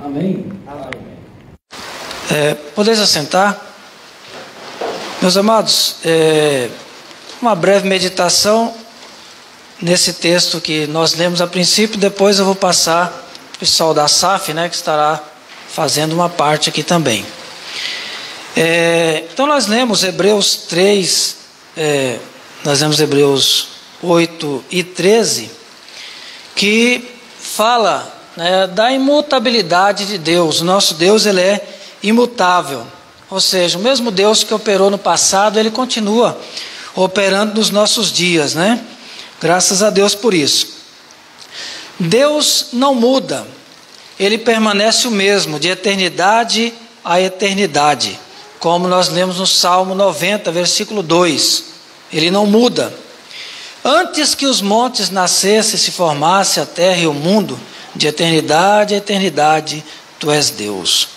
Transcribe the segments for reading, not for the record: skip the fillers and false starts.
Amém? Podeis assentar? Meus amados, uma breve meditação nesse texto que nós lemos a princípio, depois eu vou passar para o pessoal da SAF, que estará fazendo uma parte aqui também. Então nós lemos Hebreus 3, nós lemos Hebreus 8 e 13, que fala da imutabilidade de Deus. O nosso Deus, ele é imutável, ou seja, o mesmo Deus que operou no passado, ele continua operando nos nossos dias, Graças a Deus por isso. Deus não muda, ele permanece o mesmo, de eternidade a eternidade, como nós lemos no Salmo 90, versículo 2, ele não muda. Antes que os montes nascessem e se formasse a terra e o mundo, de eternidade a eternidade, tu és Deus.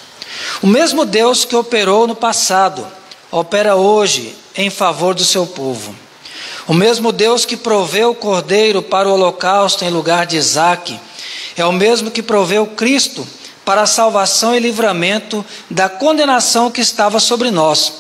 O mesmo Deus que operou no passado, opera hoje em favor do seu povo. O mesmo Deus que proveu o cordeiro para o holocausto em lugar de Isaque, é o mesmo que proveu Cristo para a salvação e livramento da condenação que estava sobre nós.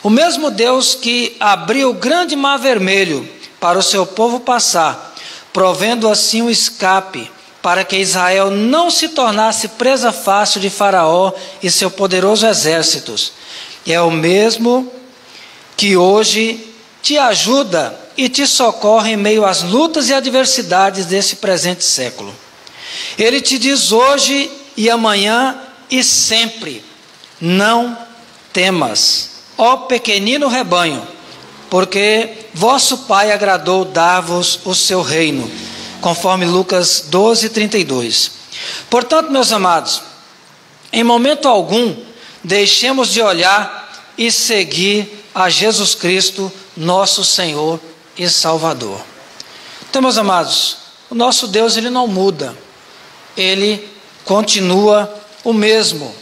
O mesmo Deus que abriu o grande mar vermelho para o seu povo passar, provendo assim um escape, para que Israel não se tornasse presa fácil de Faraó e seu poderoso exército. E é o mesmo que hoje te ajuda e te socorre em meio às lutas e adversidades desse presente século. Ele te diz hoje e amanhã e sempre: não temas, ó pequenino rebanho, porque vosso Pai agradou dar-vos o seu reino, conforme Lucas 12, 32. Portanto, meus amados, em momento algum, deixemos de olhar e seguir a Jesus Cristo, nosso Senhor e Salvador. Então, meus amados, o nosso Deus, ele não muda, ele continua o mesmo,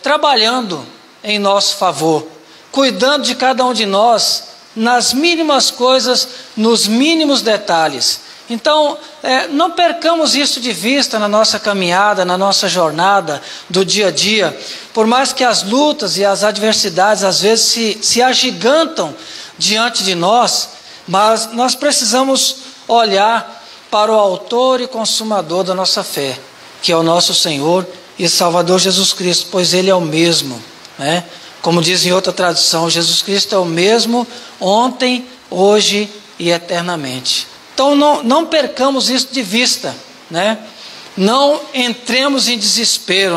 trabalhando em nosso favor, cuidando de cada um de nós, nas mínimas coisas, nos mínimos detalhes. Então, não percamos isso de vista na nossa caminhada, na nossa jornada do dia a dia. Por mais que as lutas e as adversidades às vezes se agigantam diante de nós, mas nós precisamos olhar para o autor e consumador da nossa fé, que é o nosso Senhor e Salvador Jesus Cristo, pois Ele é o mesmo, Como diz em outra tradução, Jesus Cristo é o mesmo ontem, hoje e eternamente. Então não percamos isso de vista, Não entremos em desespero,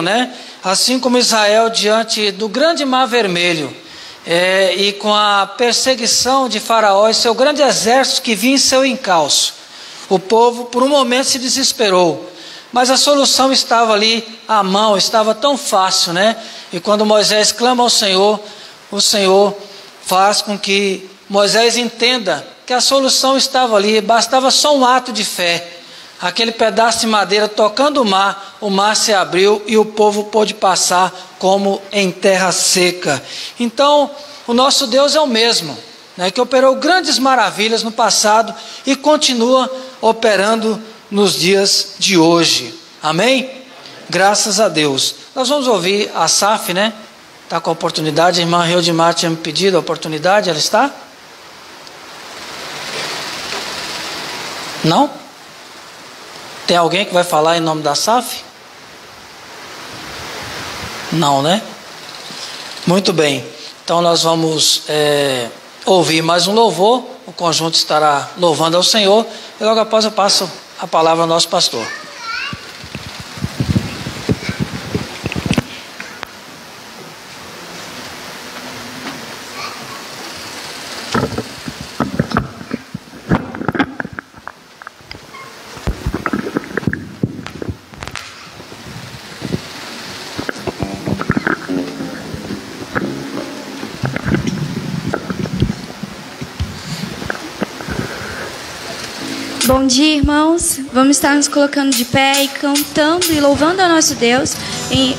Assim como Israel diante do grande mar vermelho, e com a perseguição de Faraó e seu grande exército que vinha em seu encalço, o povo por um momento se desesperou, mas a solução estava ali à mão, estava tão fácil, E quando Moisés clama ao Senhor, o Senhor faz com que Moisés entenda que a solução estava ali, bastava só um ato de fé. Aquele pedaço de madeira tocando o mar se abriu e o povo pôde passar como em terra seca. Então, o nosso Deus é o mesmo, que operou grandes maravilhas no passado e continua operando nos dias de hoje. Amém? Graças a Deus. Nós vamos ouvir a SAF, Está com a oportunidade, a irmã Reudimar tinha me pedido a oportunidade, ela está? Não? Tem alguém que vai falar em nome da SAF? Não, Muito bem. Então nós vamos ouvir mais um louvor. O conjunto estará louvando ao Senhor. E logo após eu passo a palavra ao nosso pastor. Bom dia, irmãos. Vamos estar nos colocando de pé e cantando e louvando ao nosso Deus em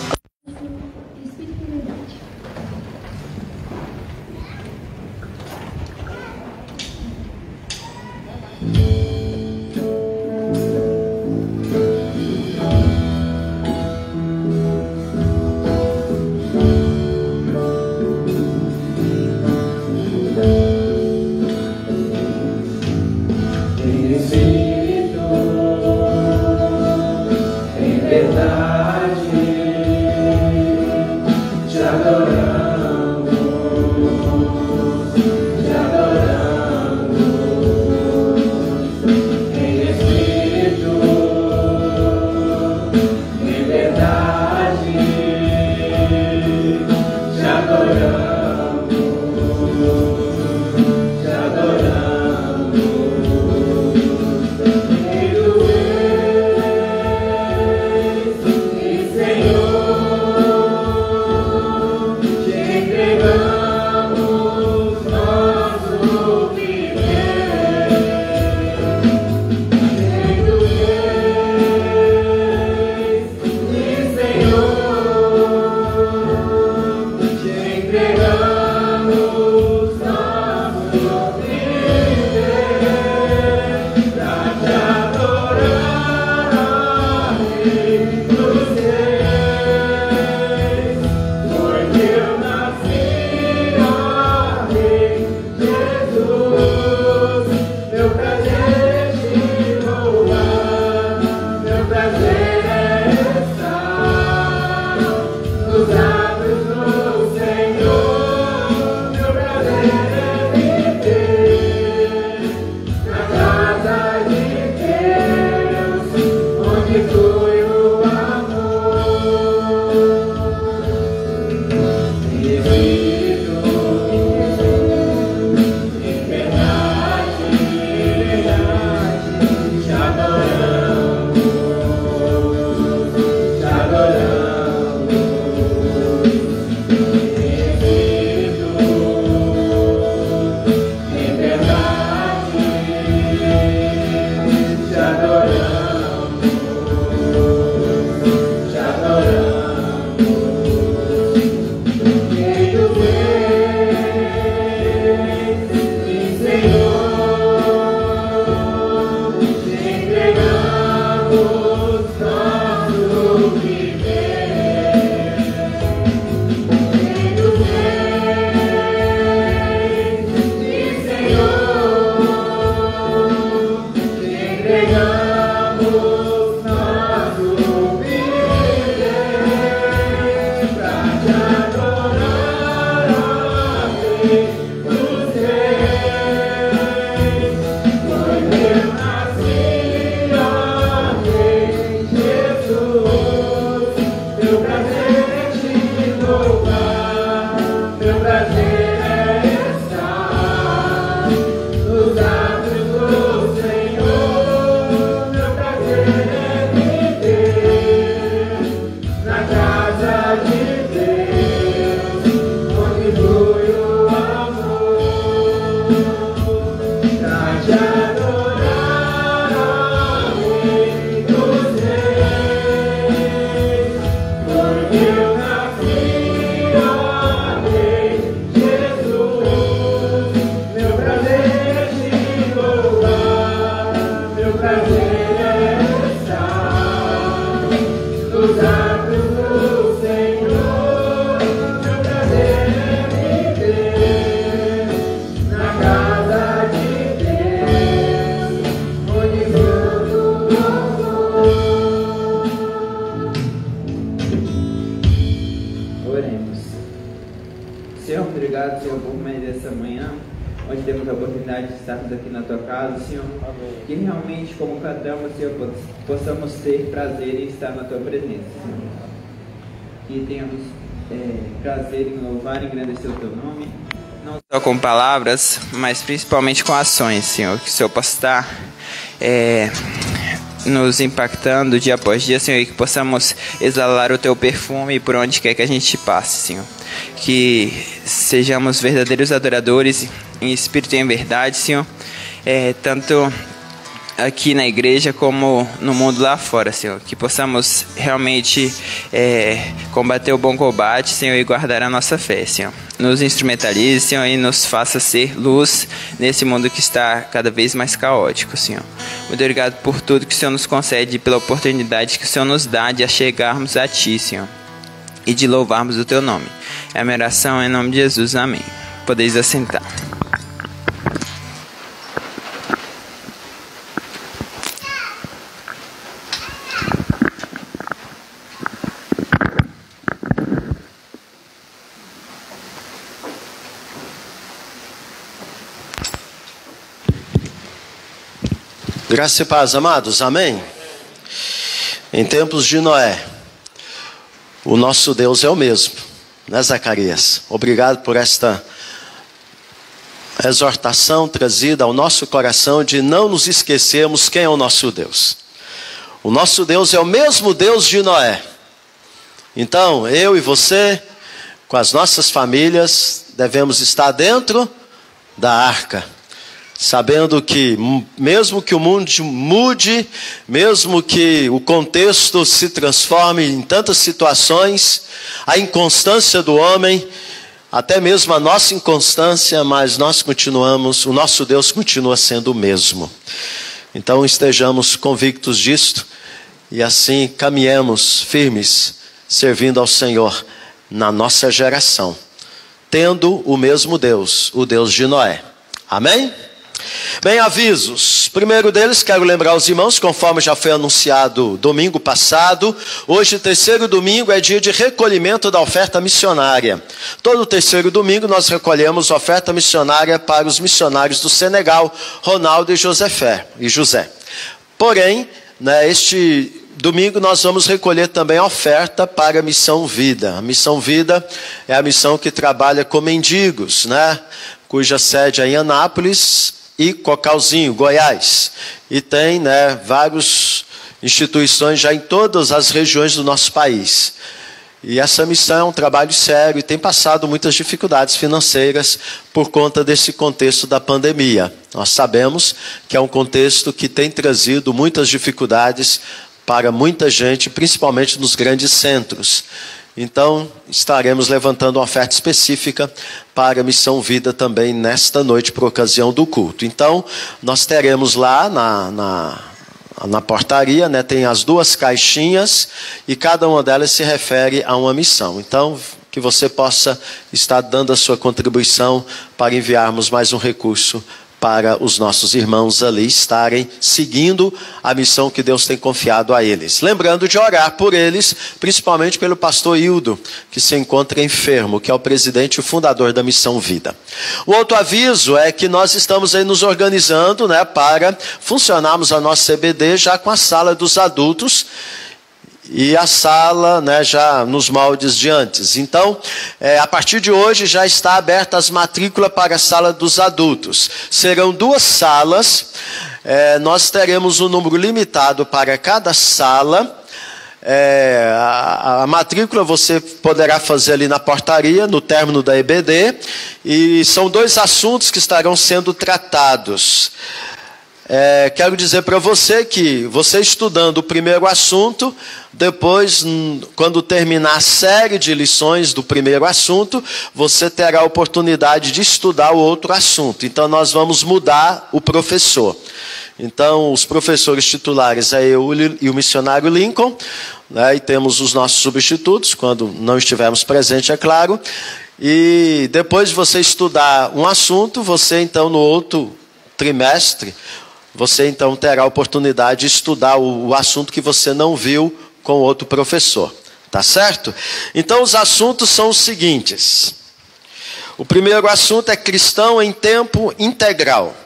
Que realmente, como cantamos, Senhor, possamos ter prazer em estar na Tua presença, Senhor. Que tenhamos prazer em louvar e engrandecer o Teu nome, não só com palavras, mas principalmente com ações, Senhor. Que o Senhor possa estar nos impactando dia após dia, Senhor, e que possamos exalar o Teu perfume por onde quer que a gente passe, Senhor. Que sejamos verdadeiros adoradores em espírito e em verdade, Senhor. Tanto aqui na igreja como no mundo lá fora, Senhor. Que possamos realmente combater o bom combate, Senhor, e guardar a nossa fé, Senhor. Nos instrumentalize, Senhor, e nos faça ser luz nesse mundo que está cada vez mais caótico, Senhor. Muito obrigado por tudo que o Senhor nos concede, pela oportunidade que o Senhor nos dá de chegarmos a Ti, Senhor, e de louvarmos o Teu nome. É a minha oração em nome de Jesus. Amém. Podeis assentar. Graça e paz, amados, amém? Em tempos de Noé, o nosso Deus é o mesmo, né, Zacarias? Obrigado por esta exortação trazida ao nosso coração de não nos esquecermos quem é o nosso Deus. O nosso Deus é o mesmo Deus de Noé. Então, eu e você, com as nossas famílias, devemos estar dentro da arca, sabendo que mesmo que o mundo mude, mesmo que o contexto se transforme em tantas situações, a inconstância do homem, até mesmo a nossa inconstância, mas nós continuamos, o nosso Deus continua sendo o mesmo. Então estejamos convictos disto e assim caminhemos firmes, servindo ao Senhor na nossa geração, tendo o mesmo Deus, o Deus de Noé. Amém? Bem, avisos. Primeiro deles, quero lembrar os irmãos, conforme já foi anunciado domingo passado, hoje, terceiro domingo, é dia de recolhimento da oferta missionária. Todo terceiro domingo nós recolhemos oferta missionária para os missionários do Senegal, Ronaldo e José. Porém, este domingo nós vamos recolher também a oferta para a Missão Vida. A Missão Vida é a missão que trabalha com mendigos, cuja sede é em Anápolis e Cocalzinho, Goiás. E tem várias instituições já em todas as regiões do nosso país. E essa missão é um trabalho sério e tem passado muitas dificuldades financeiras por conta desse contexto da pandemia. Nós sabemos que é um contexto que tem trazido muitas dificuldades para muita gente, principalmente nos grandes centros. Então, estaremos levantando uma oferta específica para a Missão Vida também nesta noite, por ocasião do culto. Então, nós teremos lá na portaria, tem as duas caixinhas e cada uma delas se refere a uma missão. Então, que você possa estar dando a sua contribuição para enviarmos mais um recurso para os nossos irmãos ali estarem seguindo a missão que Deus tem confiado a eles. Lembrando de orar por eles, principalmente pelo pastor Hildo, que se encontra enfermo, que é o presidente e o fundador da Missão Vida. O outro aviso é que nós estamos aí nos organizando, para funcionarmos a nossa CBD já com a sala dos adultos, e a sala já nos moldes de antes. Então, a partir de hoje já está aberta as matrículas para a sala dos adultos. Serão 2 salas, nós teremos um número limitado para cada sala. A matrícula você poderá fazer ali na portaria, no término da EBD, e são 2 assuntos que estarão sendo tratados. Quero dizer para você que você estudando o primeiro assunto, depois, quando terminar a série de lições do primeiro assunto, você terá a oportunidade de estudar o outro assunto. Então, nós vamos mudar o professor. Então, os professores titulares é eu e o missionário Lincoln, e temos os nossos substitutos, quando não estivermos presentes, é claro. E depois de você estudar um assunto, você então no outro trimestre, você então terá a oportunidade de estudar o assunto que você não viu com outro professor. Tá certo? Então os assuntos são os seguintes. O primeiro assunto é cristão em tempo integral.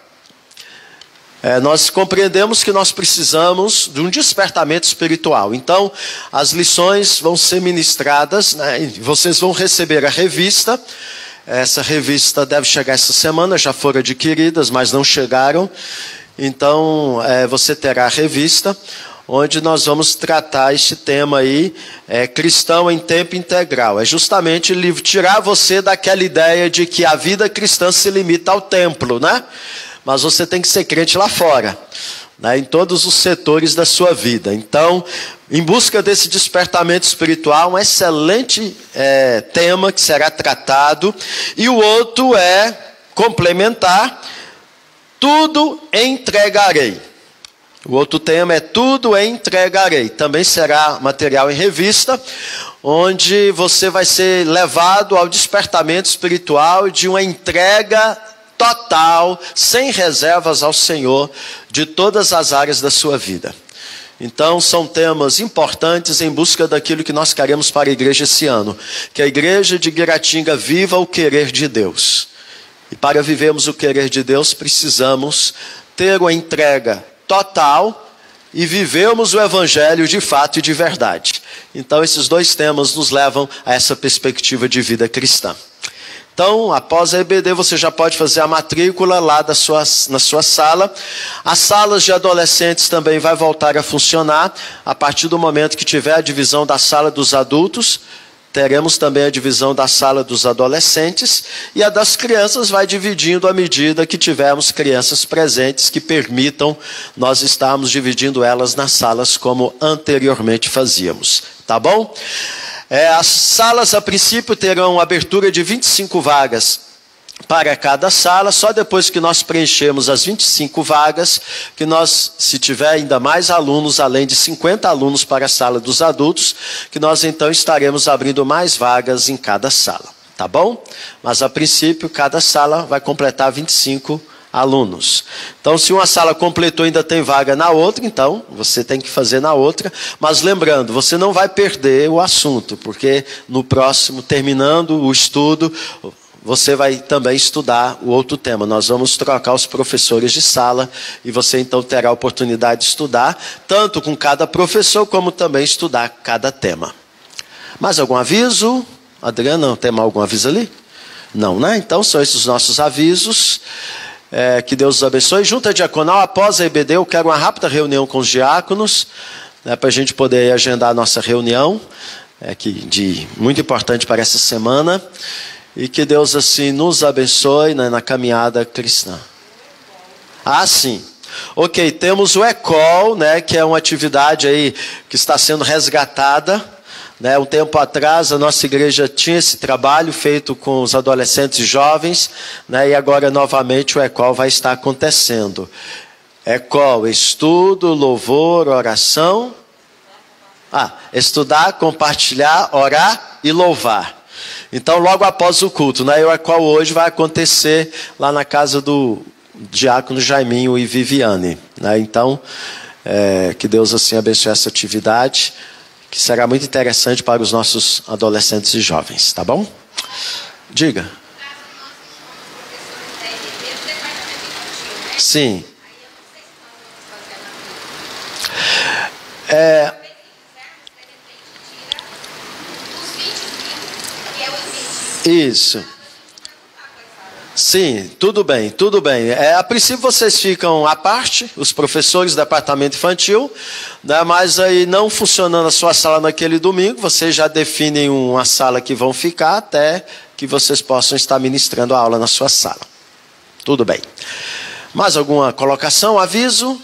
Nós compreendemos que nós precisamos de um despertamento espiritual. Então, as lições vão ser ministradas, vocês vão receber a revista. Essa revista deve chegar essa semana, já foram adquiridas, mas não chegaram. Então, você terá a revista, onde nós vamos tratar este tema aí, cristão em tempo integral. É justamente tirar você daquela ideia de que a vida cristã se limita ao templo, Mas você tem que ser crente lá fora, em todos os setores da sua vida. Então, em busca desse despertamento espiritual, um excelente tema que será tratado. E o outro é complementar, tudo entregarei. O outro tema é tudo entregarei. Também será material em revista, onde você vai ser levado ao despertamento espiritual de uma entrega total, sem reservas ao Senhor, de todas as áreas da sua vida. Então, são temas importantes em busca daquilo que nós queremos para a igreja esse ano. Que a igreja de Guiratinga viva o querer de Deus. E para vivermos o querer de Deus, precisamos ter uma entrega total e vivemos o Evangelho de fato e de verdade. Então, esses dois temas nos levam a essa perspectiva de vida cristã. Então, após a EBD, você já pode fazer a matrícula lá na sua sala. As salas de adolescentes também vai voltar a funcionar a partir do momento que tiver a divisão da sala dos adultos. Teremos também a divisão da sala dos adolescentes, e a das crianças vai dividindo à medida que tivermos crianças presentes que permitam nós estarmos dividindo elas nas salas como anteriormente fazíamos. Tá bom? As salas a princípio terão abertura de 25 vagas para cada sala. Só depois que nós preenchemos as 25 vagas, que nós, se tiver ainda mais alunos, além de 50 alunos para a sala dos adultos, que nós então estaremos abrindo mais vagas em cada sala, tá bom? Mas a princípio, cada sala vai completar 25 alunos. Então, se uma sala completou e ainda tem vaga na outra, então você tem que fazer na outra. Mas lembrando, você não vai perder o assunto, porque no próximo, terminando o estudo, você vai também estudar o outro tema. Nós vamos trocar os professores de sala e você então terá a oportunidade de estudar, tanto com cada professor, como também estudar cada tema. Mais algum aviso? Adriana, tem algum aviso ali? Não, né? Então são esses os nossos avisos. Que Deus os abençoe. Junta diaconal, após a EBD, eu quero uma rápida reunião com os diáconos, né, para a gente poder agendar a nossa reunião, muito importante para essa semana. E que Deus assim nos abençoe, né, na caminhada cristã. Sim. Ok, temos o ECOL, né, que é uma atividade aí que está sendo resgatada. Né, um tempo atrás a nossa igreja tinha esse trabalho feito com os adolescentes e jovens, né, e agora novamente o ECOL vai estar acontecendo. ECOL, estudo, louvor, oração. Estudar, compartilhar, orar e louvar. Então, logo após o culto, né, o ECOL hoje vai acontecer lá na casa do diácono Jaiminho e Viviane. Né? Então, que Deus assim abençoe essa atividade, que será muito interessante para os nossos adolescentes e jovens, tá bom? Diga. Sim. Isso. Sim, tudo bem, tudo bem. A princípio vocês ficam à parte, os professores do departamento infantil, né, mas aí não funcionando a sua sala naquele domingo, vocês já definem uma sala que vão ficar até que vocês possam estar ministrando a aula na sua sala. Tudo bem. Mais alguma colocação, aviso?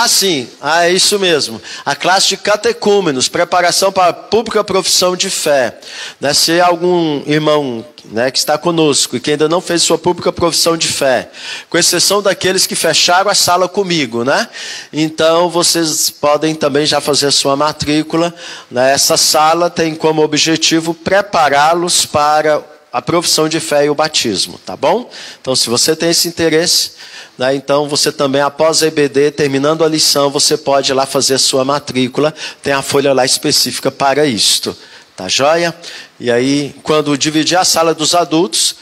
Sim, é isso mesmo. A classe de catecúmenos, preparação para a pública profissão de fé. Né, se algum irmão, né, que está conosco e que ainda não fez sua pública profissão de fé, com exceção daqueles que fecharam a sala comigo, né? Então vocês podem também já fazer a sua matrícula. Né? Essa sala tem como objetivo prepará-los para a profissão de fé e o batismo, tá bom? Então, se você tem esse interesse, né, então você também, após a EBD, terminando a lição, você pode ir lá fazer a sua matrícula, tem a folha lá específica para isto, tá joia? E aí, quando dividir a sala dos adultos,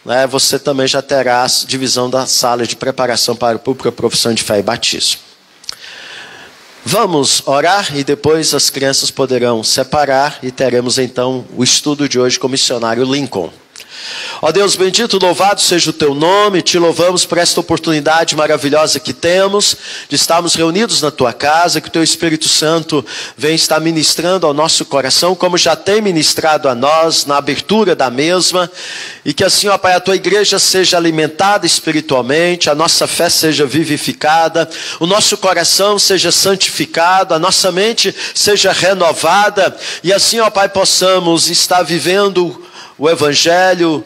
né, você também já terá a divisão da sala de preparação para a pública profissão de fé e batismo. Vamos orar e depois as crianças poderão separar e teremos então o estudo de hoje com o missionário Lincoln. Ó Deus bendito, louvado seja o teu nome, te louvamos por esta oportunidade maravilhosa que temos de estarmos reunidos na tua casa, que o teu Espírito Santo venha estar ministrando ao nosso coração, como já tem ministrado a nós na abertura da mesma, e que assim, ó Pai, a tua igreja seja alimentada espiritualmente, a nossa fé seja vivificada, o nosso coração seja santificado, a nossa mente seja renovada, e assim, ó Pai, possamos estar vivendo o Evangelho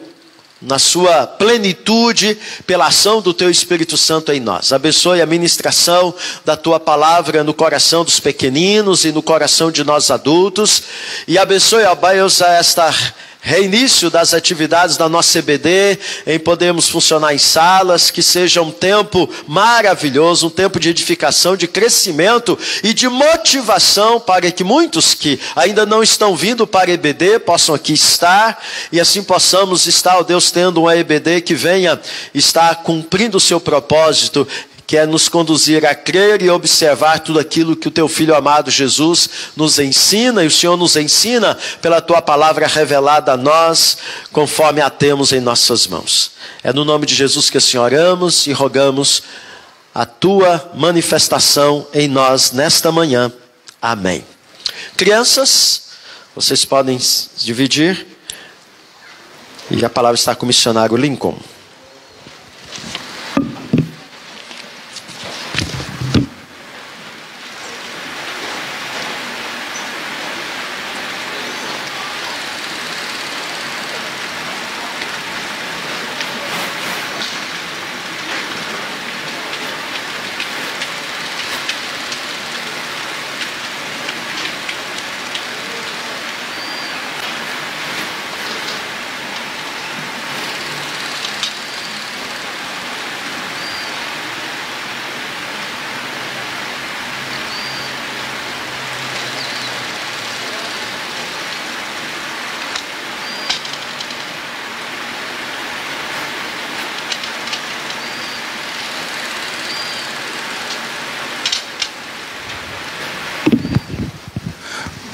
na sua plenitude, pela ação do teu Espírito Santo em nós. Abençoe a ministração da tua palavra no coração dos pequeninos e no coração de nós adultos, e abençoe, ó Deus, esta reinício das atividades da nossa EBD, em podermos funcionar em salas, que seja um tempo maravilhoso, um tempo de edificação, de crescimento e de motivação para que muitos que ainda não estão vindo para a EBD possam aqui estar, e assim possamos estar, ó Deus, tendo uma EBD que venha estar cumprindo o seu propósito quer nos conduzir a crer e observar tudo aquilo que o teu Filho amado Jesus nos ensina, e o Senhor nos ensina pela tua palavra revelada a nós, conforme a temos em nossas mãos. É no nome de Jesus que assim oramos e rogamos a tua manifestação em nós nesta manhã. Amém. Crianças, vocês podem se dividir, e a palavra está com o missionário Lincoln.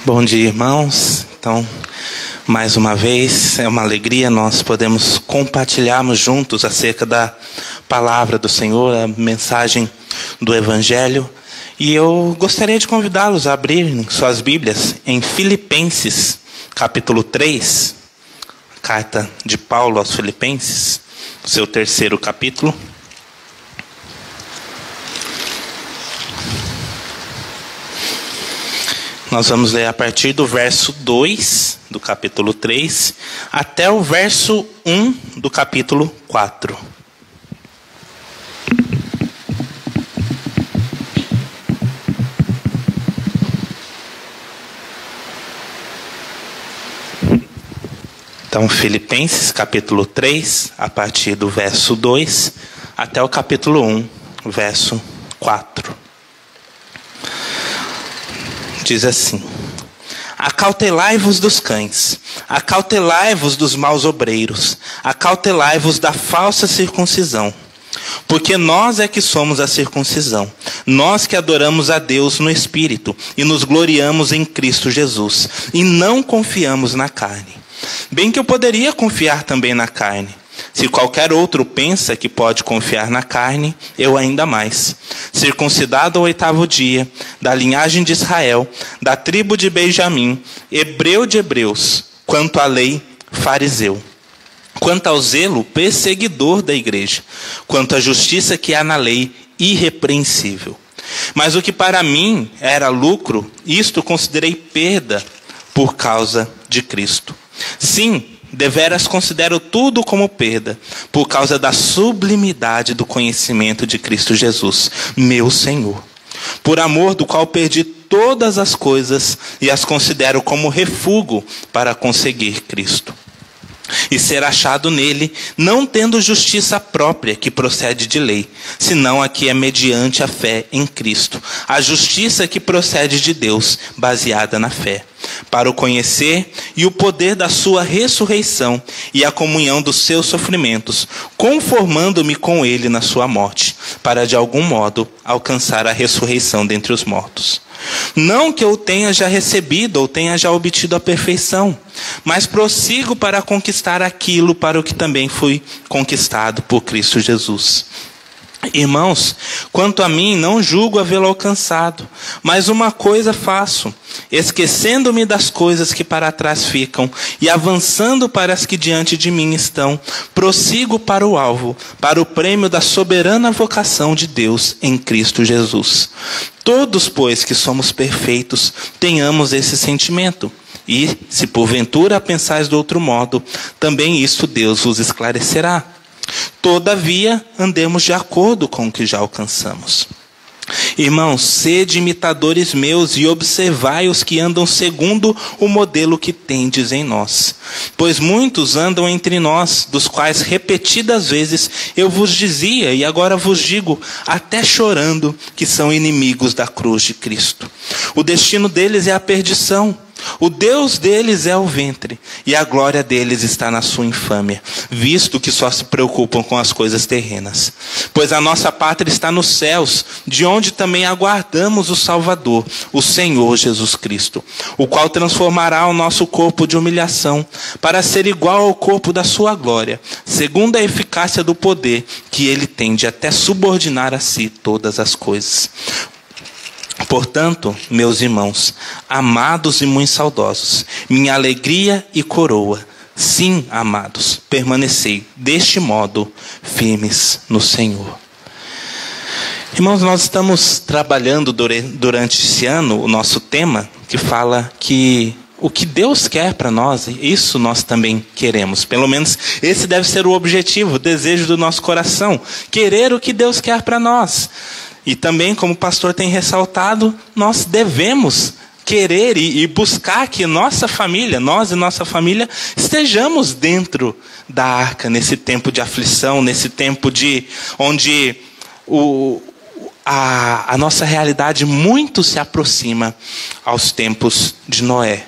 Bom dia, irmãos. Então, mais uma vez, é uma alegria nós podemos compartilharmos juntos acerca da palavra do Senhor, a mensagem do Evangelho. E eu gostaria de convidá-los a abrirem suas Bíblias em Filipenses, capítulo 3, carta de Paulo aos Filipenses, seu 3º capítulo. Nós vamos ler a partir do verso 2 do capítulo 3 até o verso 1 do capítulo 4. Então, Filipenses capítulo 3, a partir do verso 2 até o capítulo 1, verso 4. Diz assim: acautelai-vos dos cães, acautelai-vos dos maus obreiros, acautelai-vos da falsa circuncisão. Porque nós é que somos a circuncisão, nós que adoramos a Deus no Espírito e nos gloriamos em Cristo Jesus, e não confiamos na carne. Bem que eu poderia confiar também na carne. Se qualquer outro pensa que pode confiar na carne, eu ainda mais. Circuncidado ao 8º dia, da linhagem de Israel, da tribo de Benjamim, hebreu de hebreus, quanto à lei, fariseu. Quanto ao zelo, perseguidor da igreja. Quanto à justiça que há na lei, irrepreensível. Mas o que para mim era lucro, isto considerei perda por causa de Cristo. Sim, deveras considero tudo como perda, por causa da sublimidade do conhecimento de Cristo Jesus, meu Senhor. Por amor do qual perdi todas as coisas e as considero como refúgio para conseguir Cristo. E ser achado nele, não tendo justiça própria que procede de lei, senão a que é mediante a fé em Cristo, a justiça que procede de Deus, baseada na fé, para o conhecer e o poder da sua ressurreição e a comunhão dos seus sofrimentos, conformando-me com ele na sua morte, para de algum modo alcançar a ressurreição dentre os mortos. Não que eu tenha já recebido ou tenha já obtido a perfeição, mas prossigo para conquistar aquilo para o que também fui conquistado por Cristo Jesus. Irmãos, quanto a mim, não julgo havê-lo alcançado, mas uma coisa faço, esquecendo-me das coisas que para trás ficam e avançando para as que diante de mim estão, prossigo para o alvo, para o prêmio da soberana vocação de Deus em Cristo Jesus. Todos, pois, que somos perfeitos, tenhamos esse sentimento. E, se porventura pensais de outro modo, também isso Deus vos esclarecerá. Todavia, andemos de acordo com o que já alcançamos. Irmãos, sede imitadores meus e observai os que andam segundo o modelo que tendes em nós. Pois muitos andam entre nós, dos quais repetidas vezes eu vos dizia, e agora vos digo, até chorando, que são inimigos da cruz de Cristo. O destino deles é a perdição. O Deus deles é o ventre, e a glória deles está na sua infâmia, visto que só se preocupam com as coisas terrenas. Pois a nossa pátria está nos céus, de onde também aguardamos o Salvador, o Senhor Jesus Cristo, o qual transformará o nosso corpo de humilhação, para ser igual ao corpo da sua glória, segundo a eficácia do poder que ele tem de até subordinar a si todas as coisas. Portanto, meus irmãos, amados e muito saudosos, minha alegria e coroa, sim, amados, permanecei deste modo firmes no Senhor. Irmãos, nós estamos trabalhando durante esse ano o nosso tema que fala que o que Deus quer para nós, isso nós também queremos. Pelo menos esse deve ser o objetivo, o desejo do nosso coração, querer o que Deus quer para nós. E também, como o pastor tem ressaltado, nós devemos querer e buscar que nossa família, nós e nossa família, estejamos dentro da arca, nesse tempo de aflição, nesse tempo onde a nossa realidade muito se aproxima aos tempos de Noé.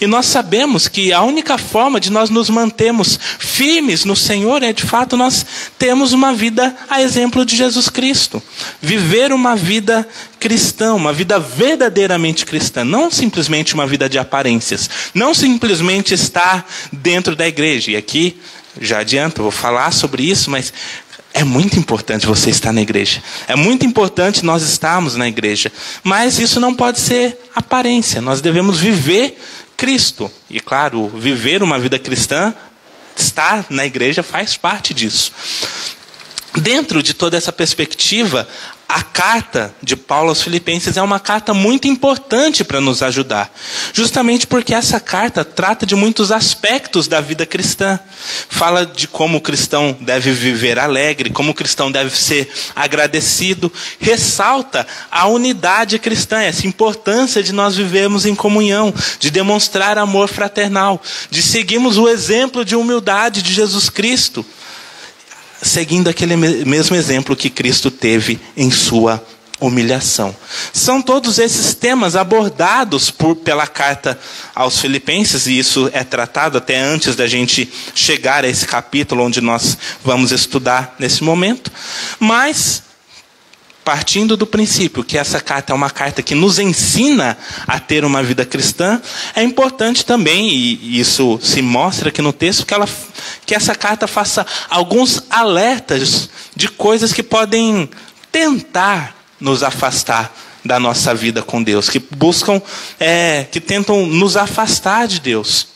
E nós sabemos que a única forma de nós nos mantermos firmes no Senhor é, de fato, nós termos uma vida a exemplo de Jesus Cristo. Viver uma vida cristã, uma vida verdadeiramente cristã. Não simplesmente uma vida de aparências. Não simplesmente estar dentro da igreja. E aqui, já adianto, vou falar sobre isso, mas é muito importante você estar na igreja. É muito importante nós estarmos na igreja. Mas isso não pode ser aparência. Nós devemos viver Cristo. E claro, viver uma vida cristã, estar na igreja faz parte disso. Dentro de toda essa perspectiva, a carta de Paulo aos Filipenses é uma carta muito importante para nos ajudar. Justamente porque essa carta trata de muitos aspectos da vida cristã. Fala de como o cristão deve viver alegre, como o cristão deve ser agradecido. Ressalta a unidade cristã, essa importância de nós vivermos em comunhão, de demonstrar amor fraternal, de seguirmos o exemplo de humildade de Jesus Cristo, seguindo aquele mesmo exemplo que Cristo teve em sua humilhação. São todos esses temas abordados pela carta aos Filipenses, e isso é tratado até antes da gente chegar a esse capítulo onde nós vamos estudar nesse momento. Mas, partindo do princípio que essa carta é uma carta que nos ensina a ter uma vida cristã, é importante também, e isso se mostra aqui no texto, que essa carta faça alguns alertas de coisas que podem tentar nos afastar da nossa vida com Deus, que tentam nos afastar de Deus.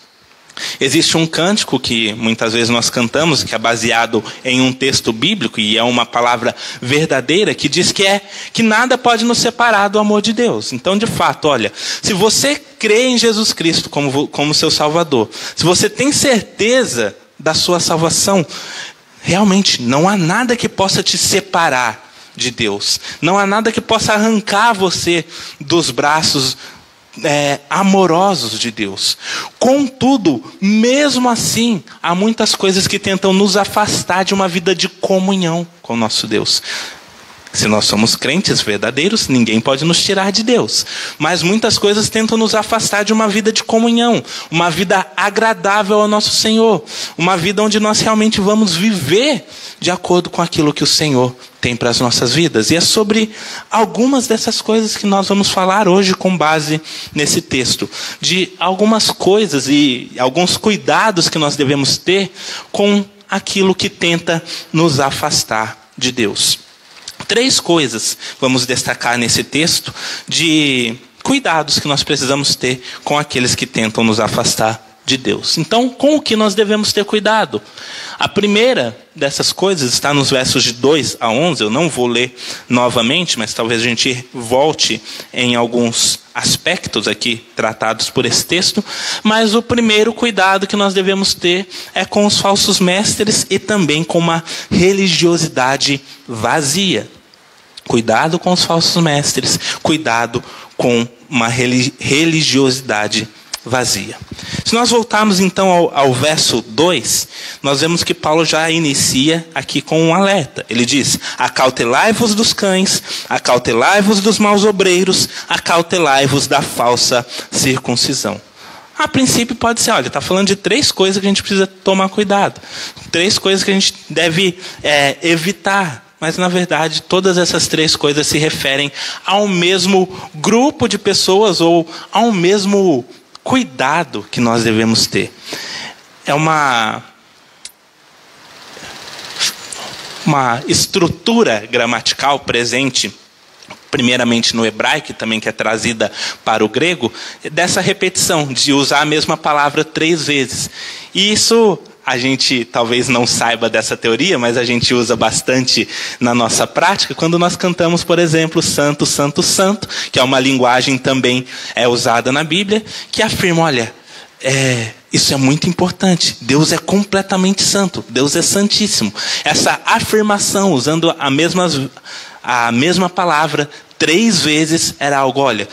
Existe um cântico que muitas vezes nós cantamos, que é baseado em um texto bíblico, e é uma palavra verdadeira, que diz que nada pode nos separar do amor de Deus. Então, de fato, olha, se você crê em Jesus Cristo como seu Salvador, se você tem certeza da sua salvação, realmente não há nada que possa te separar de Deus. Não há nada que possa arrancar você dos braços amorosos de Deus. Contudo, mesmo assim, há muitas coisas que tentam nos afastar de uma vida de comunhão com o nosso Deus. Se nós somos crentes verdadeiros, ninguém pode nos tirar de Deus. Mas muitas coisas tentam nos afastar de uma vida de comunhão, uma vida agradável ao nosso Senhor, uma vida onde nós realmente vamos viver de acordo com aquilo que o Senhor tem para as nossas vidas. E é sobre algumas dessas coisas que nós vamos falar hoje com base nesse texto. De algumas coisas e alguns cuidados que nós devemos ter com aquilo que tenta nos afastar de Deus. 3 coisas vamos destacar nesse texto de cuidados que nós precisamos ter com aqueles que tentam nos afastar de Deus. Então, com o que nós devemos ter cuidado? A primeira dessas coisas está nos versos de 2 a 11. Eu não vou ler novamente, mas talvez a gente volte em alguns aspectos aqui tratados por esse texto. Mas o primeiro cuidado que nós devemos ter é com os falsos mestres e também com uma religiosidade vazia. Cuidado com os falsos mestres, cuidado com uma religiosidade vazia. Se nós voltarmos então ao verso 2, nós vemos que Paulo já inicia aqui com um alerta. Ele diz: acautelai-vos dos cães, acautelai-vos dos maus obreiros, acautelai-vos da falsa circuncisão. A princípio pode ser, olha, está falando de 3 coisas que a gente precisa tomar cuidado. 3 coisas que a gente deve evitar. Mas, na verdade, todas essas 3 coisas se referem ao mesmo grupo de pessoas ou ao mesmo cuidado que nós devemos ter. É uma estrutura gramatical presente, primeiramente no hebraico, e também que é trazida para o grego, dessa repetição, de usar a mesma palavra 3 vezes. E isso a gente talvez não saiba dessa teoria, mas a gente usa bastante na nossa prática, quando nós cantamos, por exemplo, Santo, Santo, Santo, que é uma linguagem também usada na Bíblia, que afirma, olha, isso é muito importante. Deus é completamente santo. Deus é santíssimo. Essa afirmação, usando a mesma palavra 3 vezes, era algo, olha,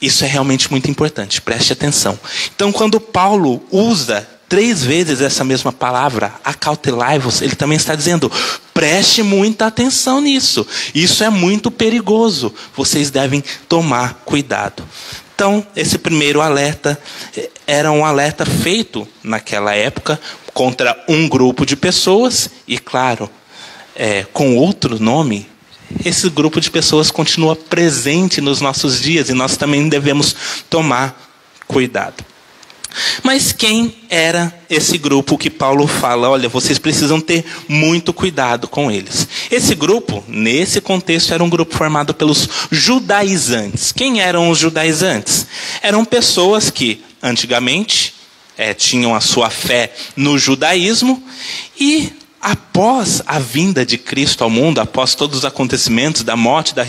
isso é realmente muito importante. Preste atenção. Então, quando Paulo usa 3 vezes essa mesma palavra, acautelai-vos, ele também está dizendo, preste muita atenção nisso. Isso é muito perigoso. Vocês devem tomar cuidado. Então, esse primeiro alerta era um alerta feito naquela época contra um grupo de pessoas e, claro, com outro nome, esse grupo de pessoas continua presente nos nossos dias e nós também devemos tomar cuidado. Mas quem era esse grupo que Paulo fala, olha, vocês precisam ter muito cuidado com eles? Esse grupo, nesse contexto, era um grupo formado pelos judaizantes. Quem eram os judaizantes? Eram pessoas que, antigamente, tinham a sua fé no judaísmo e, após a vinda de Cristo ao mundo, após todos os acontecimentos da morte, da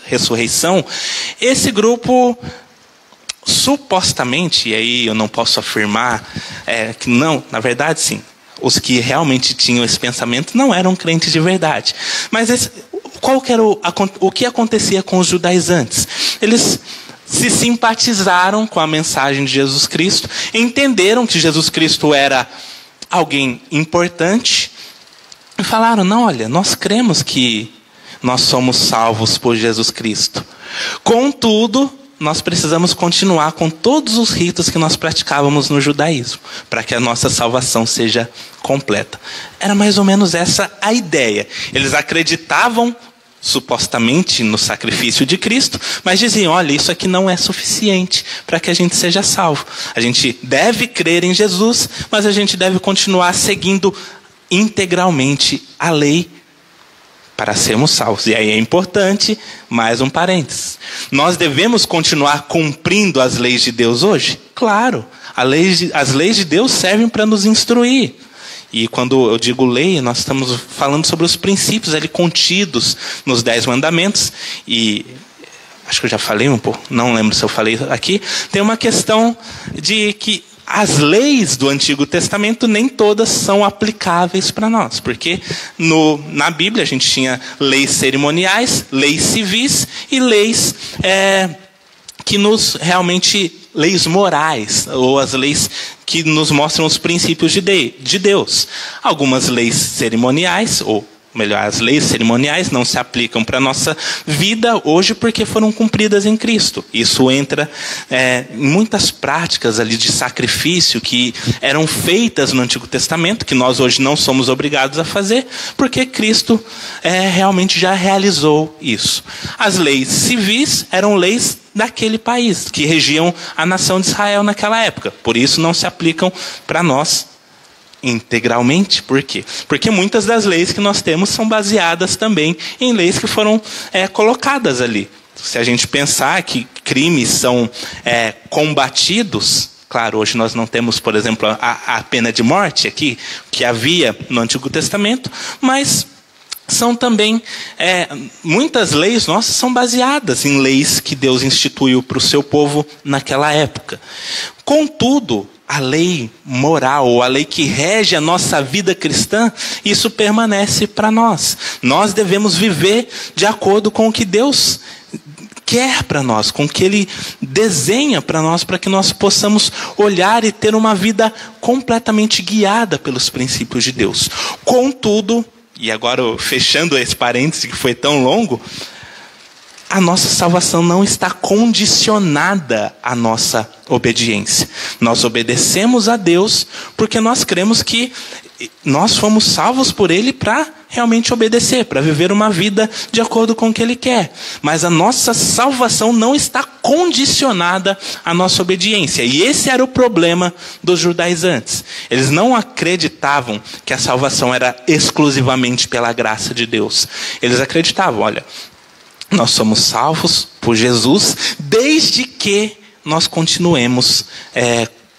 ressurreição, esse grupo, supostamente, e aí eu não posso afirmar que não, na verdade sim, os que realmente tinham esse pensamento não eram crentes de verdade. Mas qual que era o que acontecia com os judaizantes? Eles se simpatizaram com a mensagem de Jesus Cristo, entenderam que Jesus Cristo era alguém importante, e falaram, não, olha, nós cremos que nós somos salvos por Jesus Cristo. Contudo, nós precisamos continuar com todos os ritos que nós praticávamos no judaísmo, para que a nossa salvação seja completa. Era mais ou menos essa a ideia. Eles acreditavam, supostamente, no sacrifício de Cristo, mas diziam, olha, isso aqui não é suficiente para que a gente seja salvo. A gente deve crer em Jesus, mas a gente deve continuar seguindo integralmente a lei para sermos salvos. E aí é importante, mais um parênteses. Nós devemos continuar cumprindo as leis de Deus hoje? Claro. As leis de Deus servem para nos instruir. E quando eu digo lei, nós estamos falando sobre os princípios ali contidos nos 10 mandamentos. E acho que eu já falei um pouco, não lembro se eu falei aqui. Tem uma questão de que as leis do Antigo Testamento nem todas são aplicáveis para nós, porque na Bíblia a gente tinha leis cerimoniais, leis civis e leis que nos realmente, leis morais, ou as leis que nos mostram os princípios de Deus. Algumas leis cerimoniais, ou melhor, as leis cerimoniais não se aplicam para a nossa vida hoje porque foram cumpridas em Cristo. Isso entra em muitas práticas ali de sacrifício que eram feitas no Antigo Testamento, que nós hoje não somos obrigados a fazer, porque Cristo realmente já realizou isso. As leis civis eram leis daquele país, que regiam a nação de Israel naquela época. Por isso não se aplicam para nós integralmente. Por quê? Porque muitas das leis que nós temos são baseadas também em leis que foram colocadas ali. Se a gente pensar que crimes são combatidos, claro, hoje nós não temos, por exemplo, a pena de morte aqui, que havia no Antigo Testamento, mas são também, muitas leis nossas são baseadas em leis que Deus instituiu para o seu povo naquela época. Contudo, a lei moral, ou a lei que rege a nossa vida cristã, isso permanece para nós. Nós devemos viver de acordo com o que Deus quer para nós, com o que Ele desenha para nós, para que nós possamos olhar e ter uma vida completamente guiada pelos princípios de Deus. Contudo, e agora fechando esse parêntese que foi tão longo, a nossa salvação não está condicionada à nossa obediência. Nós obedecemos a Deus porque nós cremos que nós fomos salvos por Ele para realmente obedecer, para viver uma vida de acordo com o que Ele quer. Mas a nossa salvação não está condicionada à nossa obediência. E esse era o problema dos judaizantes. Eles não acreditavam que a salvação era exclusivamente pela graça de Deus. Eles acreditavam, olha, nós somos salvos por Jesus desde que nós continuemos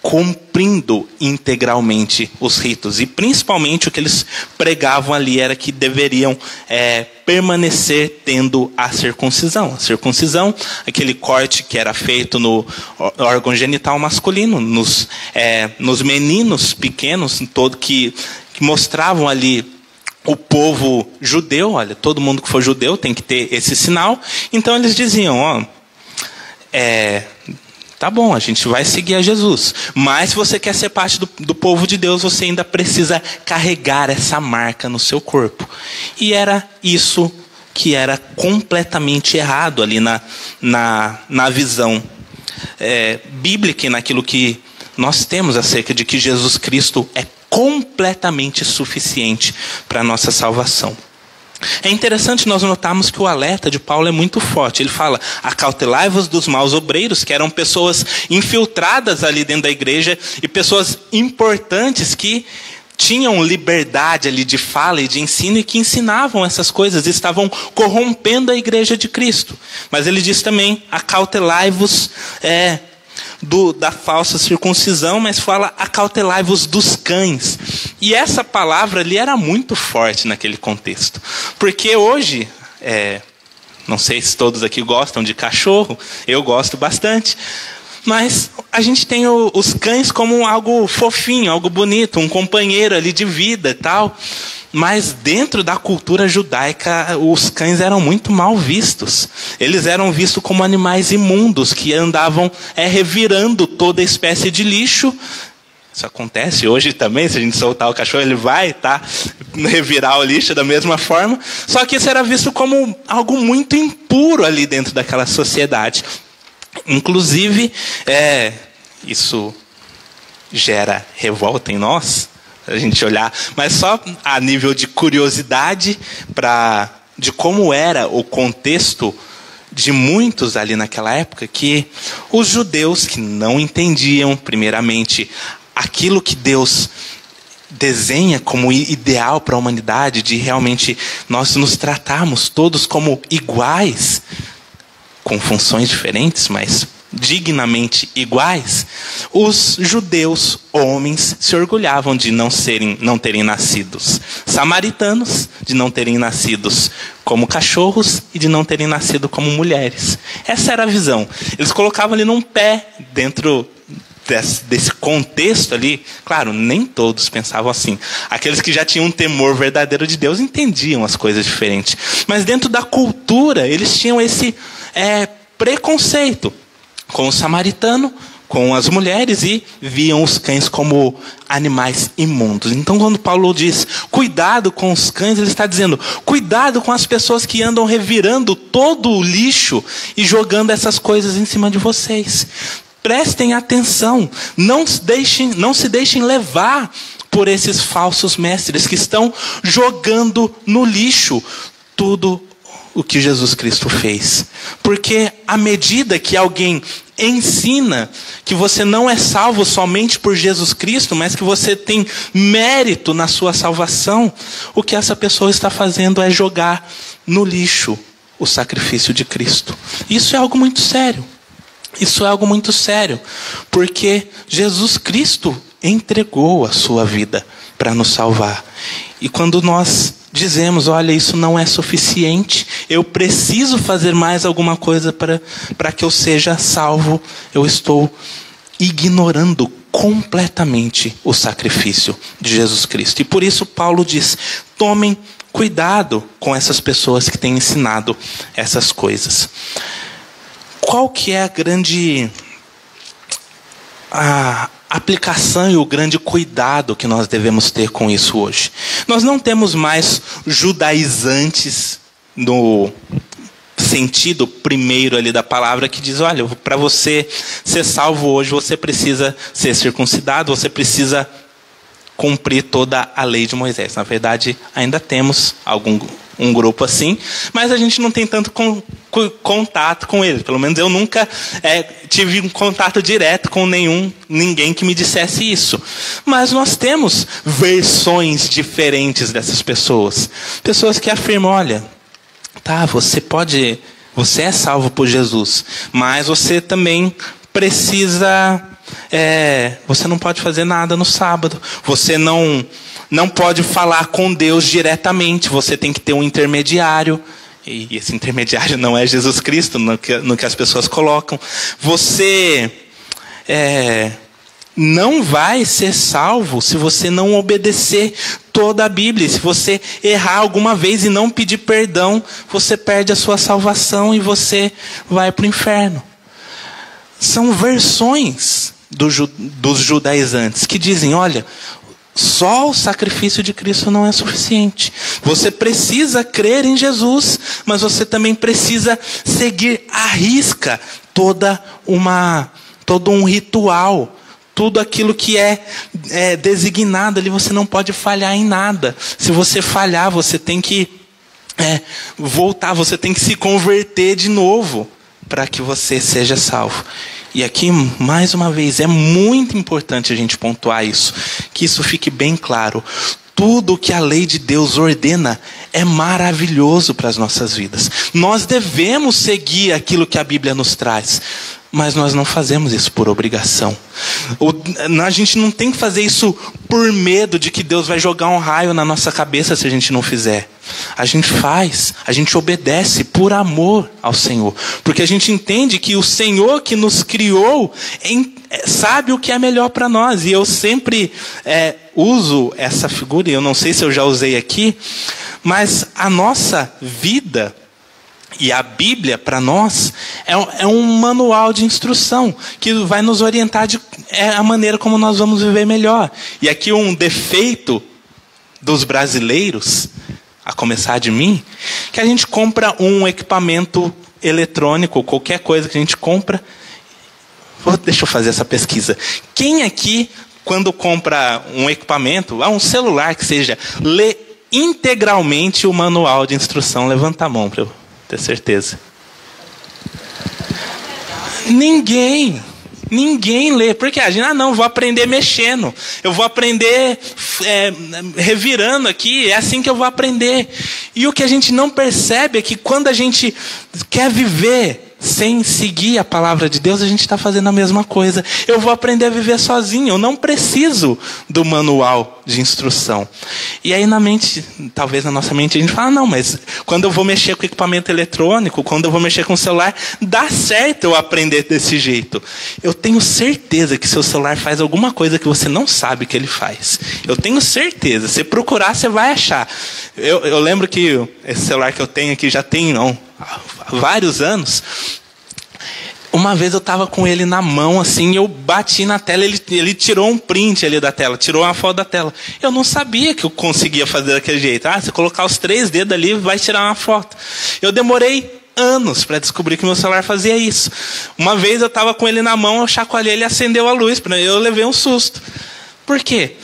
cumprindo integralmente os ritos. E principalmente o que eles pregavam ali era que deveriam permanecer tendo a circuncisão. A circuncisão, aquele corte que era feito no órgão genital masculino, nos meninos pequenos, que mostravam ali o povo judeu. Olha, todo mundo que for judeu tem que ter esse sinal. Então eles diziam, tá bom, a gente vai seguir a Jesus, mas se você quer ser parte do povo de Deus, você ainda precisa carregar essa marca no seu corpo. E era isso que era completamente errado ali na visão bíblica e naquilo que nós temos acerca de que Jesus Cristo é completamente suficiente para a nossa salvação. É interessante nós notarmos que o alerta de Paulo é muito forte. Ele fala, acautelai-vos dos maus obreiros, que eram pessoas infiltradas ali dentro da igreja e pessoas importantes que tinham liberdade ali de fala e de ensino e que ensinavam essas coisas e estavam corrompendo a igreja de Cristo. Mas ele diz também, acautelai-vos da falsa circuncisão, mas fala acautelai-vos dos cães. E essa palavra ali era muito forte naquele contexto. Porque hoje, não sei se todos aqui gostam de cachorro, eu gosto bastante, mas a gente tem os cães como algo fofinho, algo bonito, um companheiro ali de vida e tal. Mas dentro da cultura judaica, os cães eram muito mal vistos. Eles eram vistos como animais imundos, que andavam revirando toda espécie de lixo. Isso acontece hoje também, se a gente soltar o cachorro, ele vai revirar o lixo da mesma forma. Só que isso era visto como algo muito impuro ali dentro daquela sociedade. Inclusive, isso gera revolta em nós, a gente olhar, mas só a nível de curiosidade de como era o contexto de muitos ali naquela época, que os judeus que não entendiam, primeiramente, aquilo que Deus desenha como ideal para a humanidade, de realmente nós nos tratarmos todos como iguais, com funções diferentes, mas dignamente iguais, os judeus homens se orgulhavam de não terem nascidos samaritanos, de não terem nascidos como cachorros e de não terem nascido como mulheres. Essa era a visão. Eles colocavam ali num pé dentro desse contexto ali. Claro, nem todos pensavam assim. Aqueles que já tinham um temor verdadeiro de Deus entendiam as coisas diferentes. Mas dentro da cultura, eles tinham esse preconceito com o samaritano, com as mulheres, e viam os cães como animais imundos. Então, quando Paulo diz cuidado com os cães, ele está dizendo cuidado com as pessoas que andam revirando todo o lixo e jogando essas coisas em cima de vocês. Prestem atenção, não se deixem levar por esses falsos mestres que estão jogando no lixo tudo o que Jesus Cristo fez. Porque à medida que alguém ensina que você não é salvo somente por Jesus Cristo, mas que você tem mérito na sua salvação, o que essa pessoa está fazendo é jogar no lixo o sacrifício de Cristo. Isso é algo muito sério. Isso é algo muito sério, porque Jesus Cristo entregou a sua vida para nos salvar. E quando nós dizemos, olha, isso não é suficiente, eu preciso fazer mais alguma coisa para que eu seja salvo, eu estou ignorando completamente o sacrifício de Jesus Cristo. E por isso Paulo diz, tomem cuidado com essas pessoas que têm ensinado essas coisas. qual que é a aplicação e o grande cuidado que nós devemos ter com isso hoje? Nós não temos mais judaizantes no sentido primeiro ali da palavra, que diz, olha, para você ser salvo hoje, você precisa ser circuncidado, você precisa cumprir toda a lei de Moisés. Na verdade, ainda temos um grupo assim, mas a gente não tem tanto contato com ele. Pelo menos eu nunca tive um contato direto com ninguém que me dissesse isso. Mas nós temos versões diferentes dessas pessoas. Pessoas que afirmam, olha, tá, você é salvo por Jesus, mas você também precisa... você não pode fazer nada no sábado. Você não pode falar com Deus diretamente. Você tem que ter um intermediário. E esse intermediário não é Jesus Cristo, no que as pessoas colocam. Você não vai ser salvo se você não obedecer toda a Bíblia. Se você errar alguma vez e não pedir perdão, você perde a sua salvação e você vai para o inferno. São versões dos judaizantes que dizem, olha, só o sacrifício de Cristo não é suficiente. Você precisa crer em Jesus, mas você também precisa seguir à risca todo um ritual, tudo aquilo que é designado ali. Você não pode falhar em nada. Se você falhar, você tem que voltar, você tem que se converter de novo para que você seja salvo. E aqui, mais uma vez, é muito importante a gente pontuar isso, que isso fique bem claro. Tudo que a lei de Deus ordena é maravilhoso para as nossas vidas. Nós devemos seguir aquilo que a Bíblia nos traz, mas nós não fazemos isso por obrigação. A gente não tem que fazer isso por medo de que Deus vai jogar um raio na nossa cabeça se a gente não fizer. A gente obedece por amor ao Senhor, porque a gente entende que o Senhor que nos criou sabe o que é melhor para nós. E eu sempre uso essa figura, e eu não sei se eu já usei aqui, mas a nossa vida e a Bíblia, para nós, é um manual de instrução que vai nos orientar a maneira como nós vamos viver melhor. E aqui um defeito dos brasileiros, a começar de mim, que a gente compra um equipamento eletrônico, qualquer coisa que a gente compra. Deixa eu fazer essa pesquisa. Quem aqui, quando compra um equipamento, um celular que seja, lê integralmente o manual de instrução? Levanta a mão para eu ter certeza. Ninguém lê. Porque a gente, não, vou aprender mexendo. Eu vou aprender revirando aqui. É assim que eu vou aprender. E o que a gente não percebe é que quando a gente quer viver sem seguir a palavra de Deus, a gente está fazendo a mesma coisa. Eu vou aprender a viver sozinho. Eu não preciso do manual de instrução. E aí talvez na nossa mente, a gente fala, não, mas quando eu vou mexer com equipamento eletrônico, quando eu vou mexer com o celular, dá certo eu aprender desse jeito. Eu tenho certeza que seu celular faz alguma coisa que você não sabe que ele faz. Eu tenho certeza. Se procurar, você vai achar. Eu lembro que esse celular que eu tenho aqui já tem vários anos. Uma vez eu estava com ele na mão, assim, eu bati na tela, ele tirou um print ali da tela, tirou uma foto da tela. Eu não sabia que eu conseguia fazer daquele jeito. Se colocar os 3 dedos ali, vai tirar uma foto. Eu demorei anos para descobrir que meu celular fazia isso. Uma vez eu estava com ele na mão, eu chacoalhei, ele acendeu a luz, eu levei um susto. Por quê?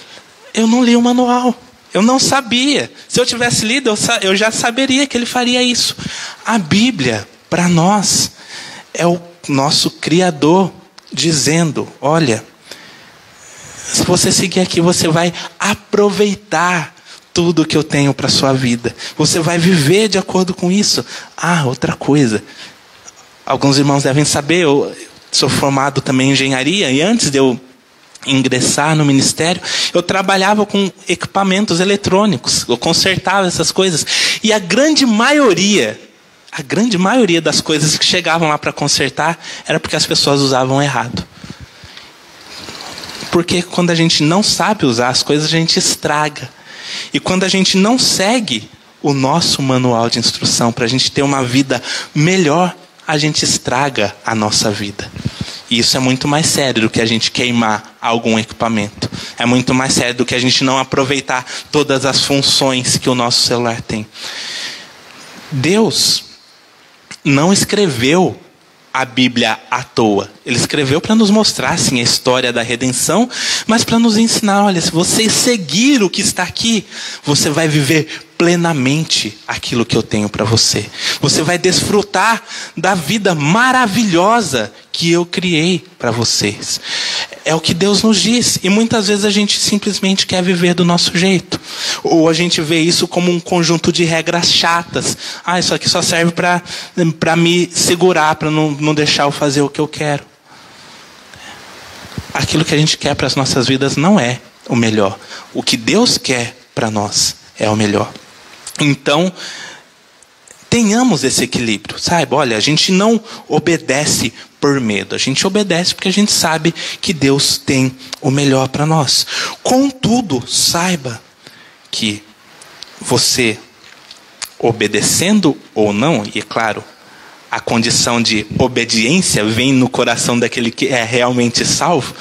Eu não li o manual. Eu não sabia. Se eu tivesse lido, eu já saberia que ele faria isso. A Bíblia, para nós, é o nosso Criador dizendo, olha, se você seguir aqui, você vai aproveitar tudo que eu tenho para a sua vida. Você vai viver de acordo com isso. Outra coisa. Alguns irmãos devem saber, eu sou formado também em engenharia, e antes de eu ingressar no ministério, eu trabalhava com equipamentos eletrônicos, eu consertava essas coisas, e a grande maioria das coisas que chegavam lá para consertar era porque as pessoas usavam errado. Porque quando a gente não sabe usar as coisas, a gente estraga. E quando a gente não segue o nosso manual de instrução para a gente ter uma vida melhor, a gente estraga a nossa vida. E isso é muito mais sério do que a gente queimar algum equipamento. É muito mais sério do que a gente não aproveitar todas as funções que o nosso celular tem. Deus não escreveu a Bíblia à toa. Ele escreveu para nos mostrar, sim, a história da redenção, mas para nos ensinar, olha, se você seguir o que está aqui, você vai viver plenamente aquilo que eu tenho para você. Você vai desfrutar da vida maravilhosa que eu criei para vocês. É o que Deus nos diz. E muitas vezes a gente simplesmente quer viver do nosso jeito. Ou a gente vê isso como um conjunto de regras chatas. Ah, isso aqui só serve para me segurar, para não deixar eu fazer o que eu quero. Aquilo que a gente quer para as nossas vidas não é o melhor. O que Deus quer para nós é o melhor. Então, tenhamos esse equilíbrio, sabe? Olha, a gente não obedece por medo, a gente obedece porque a gente sabe que Deus tem o melhor para nós. Contudo, saiba que você, obedecendo ou não, e é claro, a condição de obediência vem no coração daquele que é realmente salvo,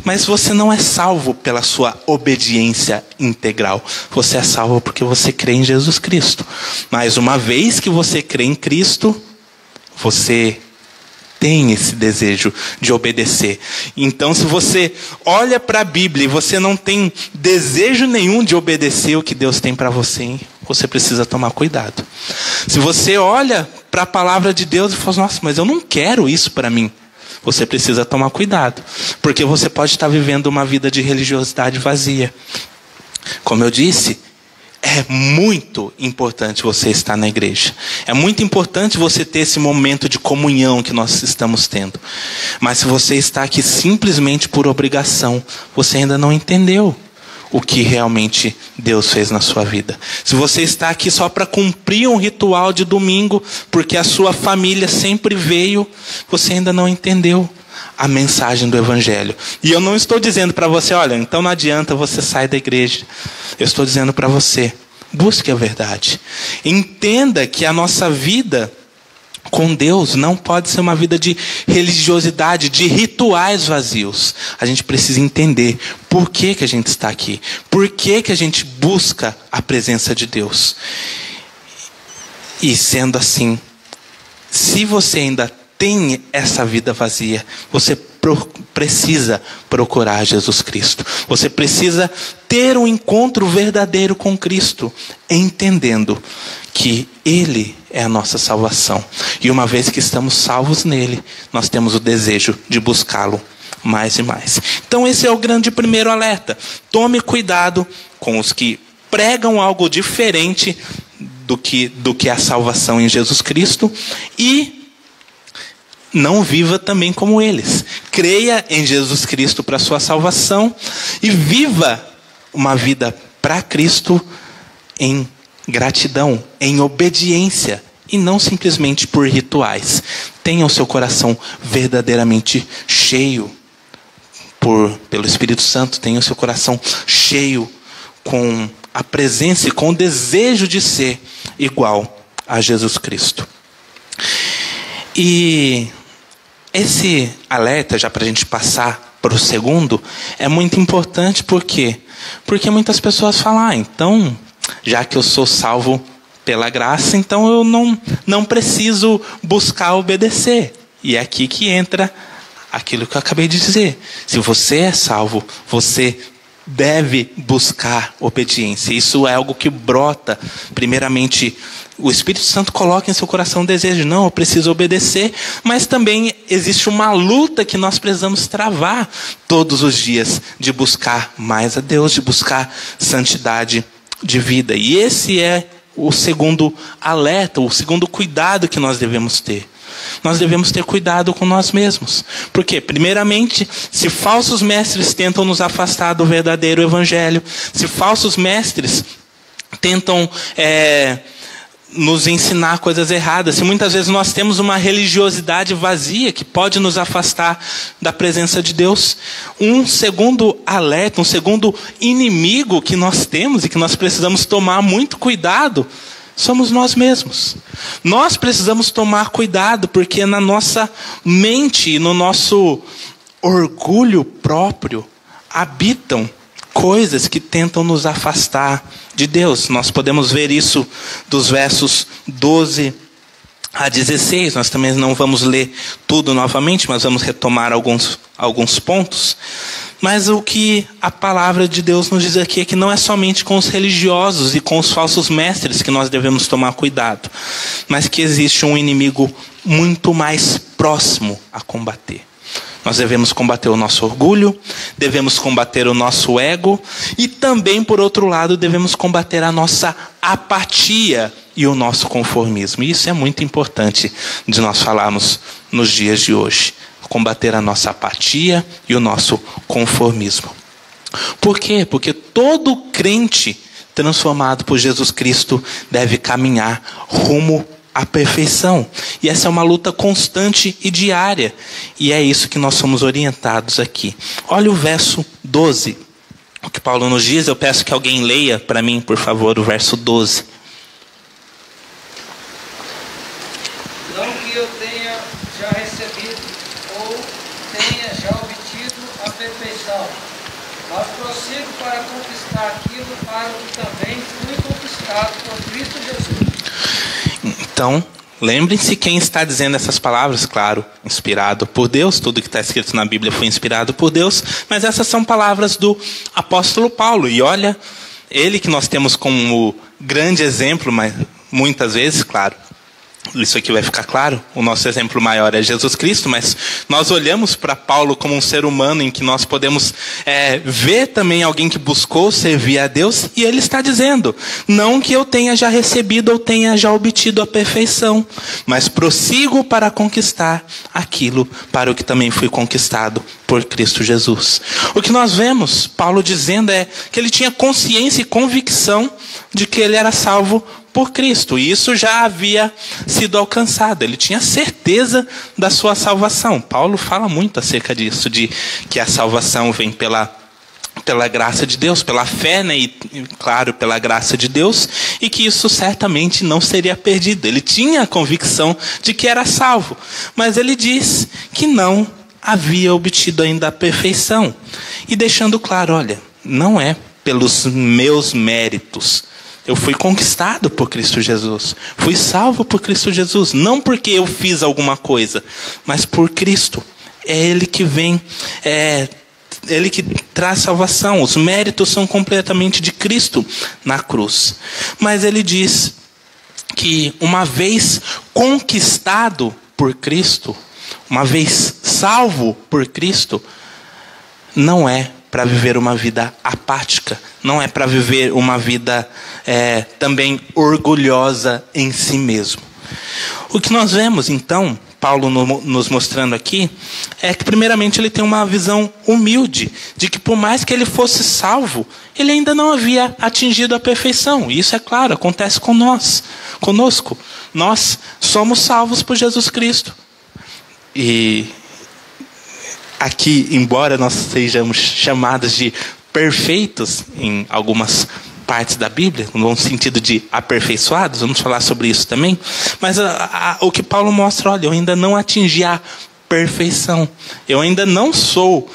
mas você não é salvo pela sua obediência integral. Você é salvo porque você crê em Jesus Cristo. Mas uma vez que você crê em Cristo, você tem esse desejo de obedecer. Então, se você olha para a Bíblia e você não tem desejo nenhum de obedecer o que Deus tem para você, você precisa tomar cuidado. Se você olha para a palavra de Deus e fala, nossa, mas eu não quero isso para mim, você precisa tomar cuidado, porque você pode estar vivendo uma vida de religiosidade vazia. Como eu disse, é muito importante você estar na igreja. É muito importante você ter esse momento de comunhão que nós estamos tendo. Mas se você está aqui simplesmente por obrigação, você ainda não entendeu o que realmente Deus fez na sua vida. Se você está aqui só para cumprir um ritual de domingo, porque a sua família sempre veio, você ainda não entendeu a mensagem do Evangelho. E eu não estou dizendo para você, olha, então não adianta você sair da igreja. Eu estou dizendo para você, busque a verdade. Entenda que a nossa vida com Deus não pode ser uma vida de religiosidade, de rituais vazios. A gente precisa entender por que a gente está aqui. Por que a gente busca a presença de Deus. E sendo assim, se você ainda tem essa vida vazia, você precisa procurar Jesus Cristo. Você precisa ter um encontro verdadeiro com Cristo, entendendo que Ele é a nossa salvação. E uma vez que estamos salvos nele, nós temos o desejo de buscá-lo mais e mais. Então esse é o grande primeiro alerta. Tome cuidado com os que pregam algo diferente do que a salvação em Jesus Cristo e não viva também como eles. Creia em Jesus Cristo para a sua salvação e viva uma vida para Cristo em gratidão, em obediência e não simplesmente por rituais. Tenha o seu coração verdadeiramente cheio pelo Espírito Santo. Tenha o seu coração cheio com a presença e com o desejo de ser igual a Jesus Cristo. E esse alerta, já para a gente passar para o segundo, é muito importante. Por quê? Porque muitas pessoas falam, então, já que eu sou salvo pela graça, então eu não preciso buscar obedecer. E é aqui que entra aquilo que eu acabei de dizer. Se você é salvo, você deve buscar obediência. Isso é algo que brota, primeiramente, o Espírito Santo coloca em seu coração o desejo, não, eu preciso obedecer, mas também existe uma luta que nós precisamos travar todos os dias, de buscar mais a Deus, de buscar santidade de vida. E esse é o segundo alerta, o segundo cuidado que nós devemos ter. Nós devemos ter cuidado com nós mesmos. Porque, primeiramente, se falsos mestres tentam nos afastar do verdadeiro evangelho, se falsos mestres tentam nos ensinar coisas erradas, se muitas vezes nós temos uma religiosidade vazia que pode nos afastar da presença de Deus, um segundo alerta, um segundo inimigo que nós temos e que nós precisamos tomar muito cuidado somos nós mesmos. Nós precisamos tomar cuidado, porque na nossa mente e no nosso orgulho próprio habitam coisas que tentam nos afastar de Deus. Nós podemos ver isso dos versos 12 a 16. Nós também não vamos ler tudo novamente, mas vamos retomar alguns pontos. Mas o que a palavra de Deus nos diz aqui é que não é somente com os religiosos e com os falsos mestres que nós devemos tomar cuidado, mas que existe um inimigo muito mais próximo a combater. Nós devemos combater o nosso orgulho, devemos combater o nosso ego e também, por outro lado, devemos combater a nossa apatia e o nosso conformismo. E isso é muito importante de nós falarmos nos dias de hoje. Combater a nossa apatia e o nosso conformismo. Por quê? Porque todo crente transformado por Jesus Cristo deve caminhar rumo à perfeição. E essa é uma luta constante e diária. E é isso que nós somos orientados aqui. Olha o verso 12. O que Paulo nos diz, eu peço que alguém leia para mim, por favor, o verso 12. Não que eu tenha já recebido ou tenha já obtido a perfeição, mas prossigo para conquistar aquilo para o que também fui conquistado por Cristo Jesus. Então, lembrem-se quem está dizendo essas palavras, claro, inspirado por Deus, tudo que está escrito na Bíblia foi inspirado por Deus, mas essas são palavras do apóstolo Paulo, e olha, ele que nós temos como grande exemplo, mas muitas vezes, claro, isso aqui vai ficar claro, o nosso exemplo maior é Jesus Cristo, mas nós olhamos para Paulo como um ser humano em que nós podemos ver também alguém que buscou servir a Deus, e ele está dizendo, não que eu tenha já recebido ou tenha já obtido a perfeição, mas prossigo para conquistar aquilo para o que também fui conquistado por Cristo Jesus. O que nós vemos Paulo dizendo é que ele tinha consciência e convicção de que ele era salvo por Cristo, e isso já havia sido alcançado. Ele tinha certeza da sua salvação. Paulo fala muito acerca disso, de que a salvação vem pela graça de Deus, pela fé, né? E claro, pela graça de Deus, e que isso certamente não seria perdido. Ele tinha a convicção de que era salvo, mas ele diz que não havia obtido ainda a perfeição, e deixando claro, olha, não é pelos meus méritos. Eu fui conquistado por Cristo Jesus. Fui salvo por Cristo Jesus. Não porque eu fiz alguma coisa, mas por Cristo. É Ele que vem, Ele que traz salvação. Os méritos são completamente de Cristo na cruz. Mas Ele diz que uma vez conquistado por Cristo, uma vez salvo por Cristo, não é para viver uma vida apática, não é para viver uma vida também orgulhosa em si mesmo. O que nós vemos então, Paulo nos mostrando aqui, é que primeiramente ele tem uma visão humilde, de que por mais que ele fosse salvo, ele ainda não havia atingido a perfeição. E isso é claro, acontece conosco. Nós somos salvos por Jesus Cristo. E aqui, embora nós sejamos chamados de perfeitos em algumas partes da Bíblia, no sentido de aperfeiçoados, vamos falar sobre isso também, mas o que Paulo mostra, olha, eu ainda não atingi a perfeição, eu ainda não sou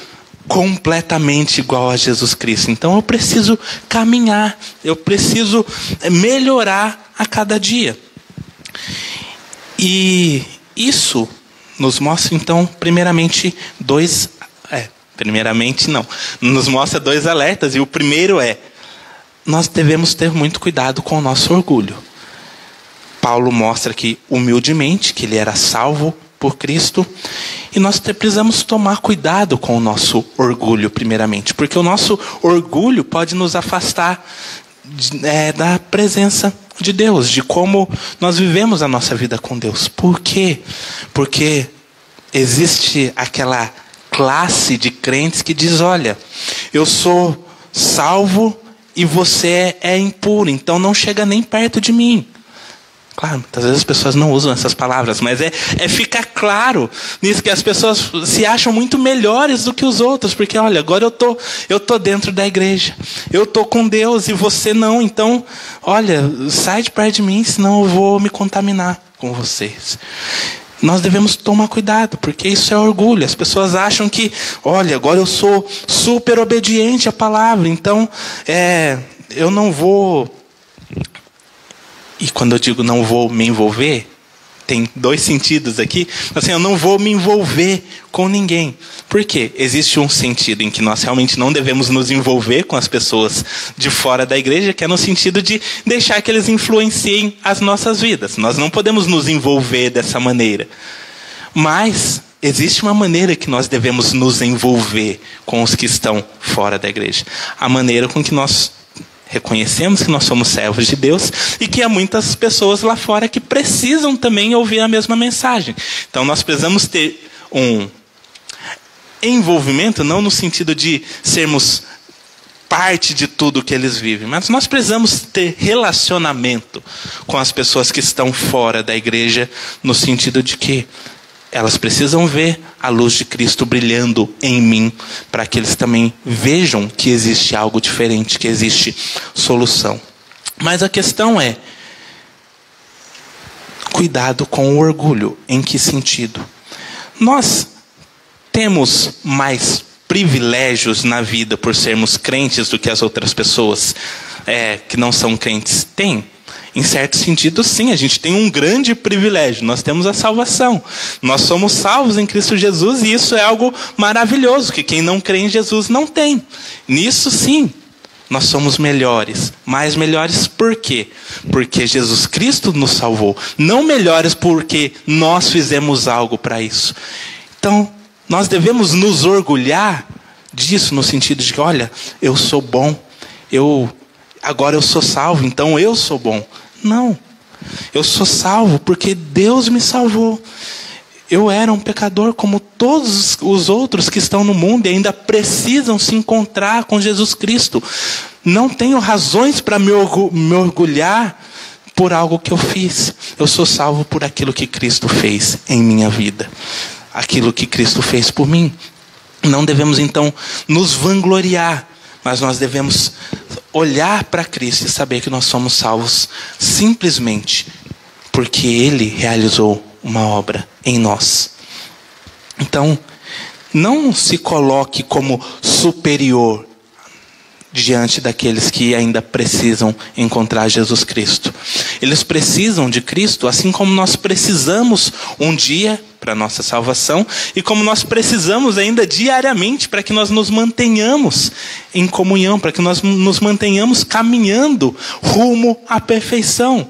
completamente igual a Jesus Cristo, então eu preciso caminhar, eu preciso melhorar a cada dia. E isso nos mostra, então, nos mostra dois alertas, e o primeiro é, nós devemos ter muito cuidado com o nosso orgulho. Paulo mostra aqui, humildemente, que ele era salvo por Cristo, e nós precisamos tomar cuidado com o nosso orgulho, primeiramente, porque o nosso orgulho pode nos afastar da presença de Deus, de como nós vivemos a nossa vida com Deus. Por quê? Porque existe aquela classe de crentes que diz, olha, eu sou salvo e você é impuro, então não chega nem perto de mim. Claro, muitas vezes as pessoas não usam essas palavras, mas é ficar claro nisso, que as pessoas se acham muito melhores do que os outros, porque olha, agora eu tô dentro da igreja, eu tô com Deus e você não, então, olha, sai de perto de mim, senão eu vou me contaminar com vocês. Nós devemos tomar cuidado, porque isso é orgulho. As pessoas acham que, olha, agora eu sou super obediente à palavra, então eu não vou... E quando eu digo não vou me envolver, tem dois sentidos aqui. Assim, eu não vou me envolver com ninguém. Por quê? Existe um sentido em que nós realmente não devemos nos envolver com as pessoas de fora da igreja, que é no sentido de deixar que eles influenciem as nossas vidas. Nós não podemos nos envolver dessa maneira. Mas existe uma maneira que nós devemos nos envolver com os que estão fora da igreja. A maneira com que nós reconhecemos que nós somos servos de Deus e que há muitas pessoas lá fora que precisam também ouvir a mesma mensagem. Então nós precisamos ter um envolvimento, não no sentido de sermos parte de tudo que eles vivem, mas nós precisamos ter relacionamento com as pessoas que estão fora da igreja, no sentido de que elas precisam ver a luz de Cristo brilhando em mim, para que eles também vejam que existe algo diferente, que existe solução. Mas a questão é, cuidado com o orgulho. Em que sentido? Nós temos mais privilégios na vida por sermos crentes do que as outras pessoas que não são crentes têm? Em certo sentido, sim, a gente tem um grande privilégio. Nós temos a salvação. Nós somos salvos em Cristo Jesus e isso é algo maravilhoso, que quem não crê em Jesus não tem. Nisso, sim, nós somos melhores. Mais melhores por quê? Porque Jesus Cristo nos salvou. Não melhores porque nós fizemos algo para isso. Então, nós devemos nos orgulhar disso, no sentido de que, olha, eu sou bom, agora eu sou salvo, então eu sou bom. Não. Eu sou salvo porque Deus me salvou. Eu era um pecador como todos os outros que estão no mundo e ainda precisam se encontrar com Jesus Cristo. Não tenho razões para me orgulhar por algo que eu fiz. Eu sou salvo por aquilo que Cristo fez em minha vida. Aquilo que Cristo fez por mim. Não devemos então nos vangloriar, mas nós devemos olhar para Cristo e saber que nós somos salvos simplesmente porque Ele realizou uma obra em nós. Então, não se coloque como superior diante daqueles que ainda precisam encontrar Jesus Cristo. Eles precisam de Cristo, assim como nós precisamos um dia para a nossa salvação e como nós precisamos ainda diariamente para que nós nos mantenhamos em comunhão, para que nós nos mantenhamos caminhando rumo à perfeição.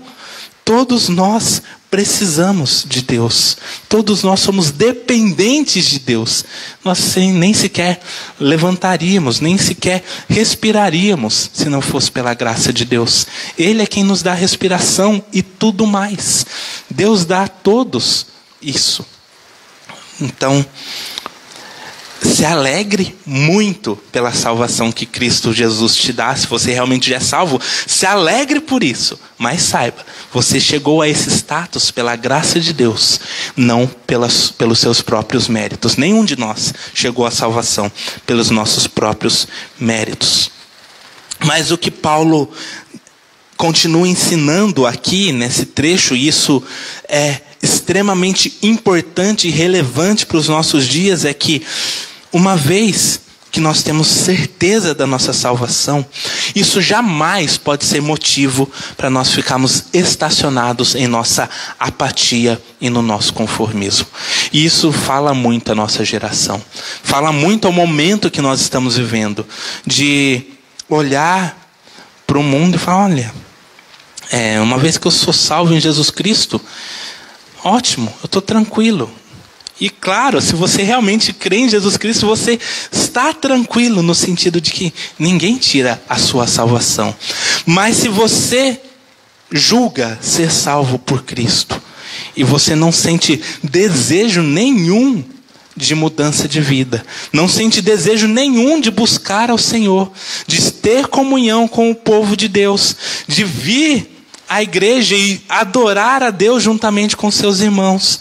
Todos nós precisamos de Deus. Todos nós somos dependentes de Deus. Nós nem sequer levantaríamos, nem sequer respiraríamos se não fosse pela graça de Deus. Ele é quem nos dá respiração e tudo mais. Deus dá a todos isso. Então, se alegre muito pela salvação que Cristo Jesus te dá. Se você realmente já é salvo, se alegre por isso. Mas saiba, você chegou a esse status pela graça de Deus, não pelos seus próprios méritos. Nenhum de nós chegou à salvação pelos nossos próprios méritos. Mas o que Paulo continua ensinando aqui nesse trecho, e isso é extremamente importante e relevante para os nossos dias, é que uma vez que nós temos certeza da nossa salvação, isso jamais pode ser motivo para nós ficarmos estacionados em nossa apatia e no nosso conformismo. E isso fala muito à nossa geração. Fala muito ao momento que nós estamos vivendo, de olhar para o mundo e falar, olha, uma vez que eu sou salvo em Jesus Cristo, ótimo, eu estou tranquilo. E claro, se você realmente crê em Jesus Cristo, você está tranquilo no sentido de que ninguém tira a sua salvação. Mas se você julga ser salvo por Cristo e você não sente desejo nenhum de mudança de vida, não sente desejo nenhum de buscar ao Senhor, de ter comunhão com o povo de Deus, de vir à igreja e adorar a Deus juntamente com seus irmãos.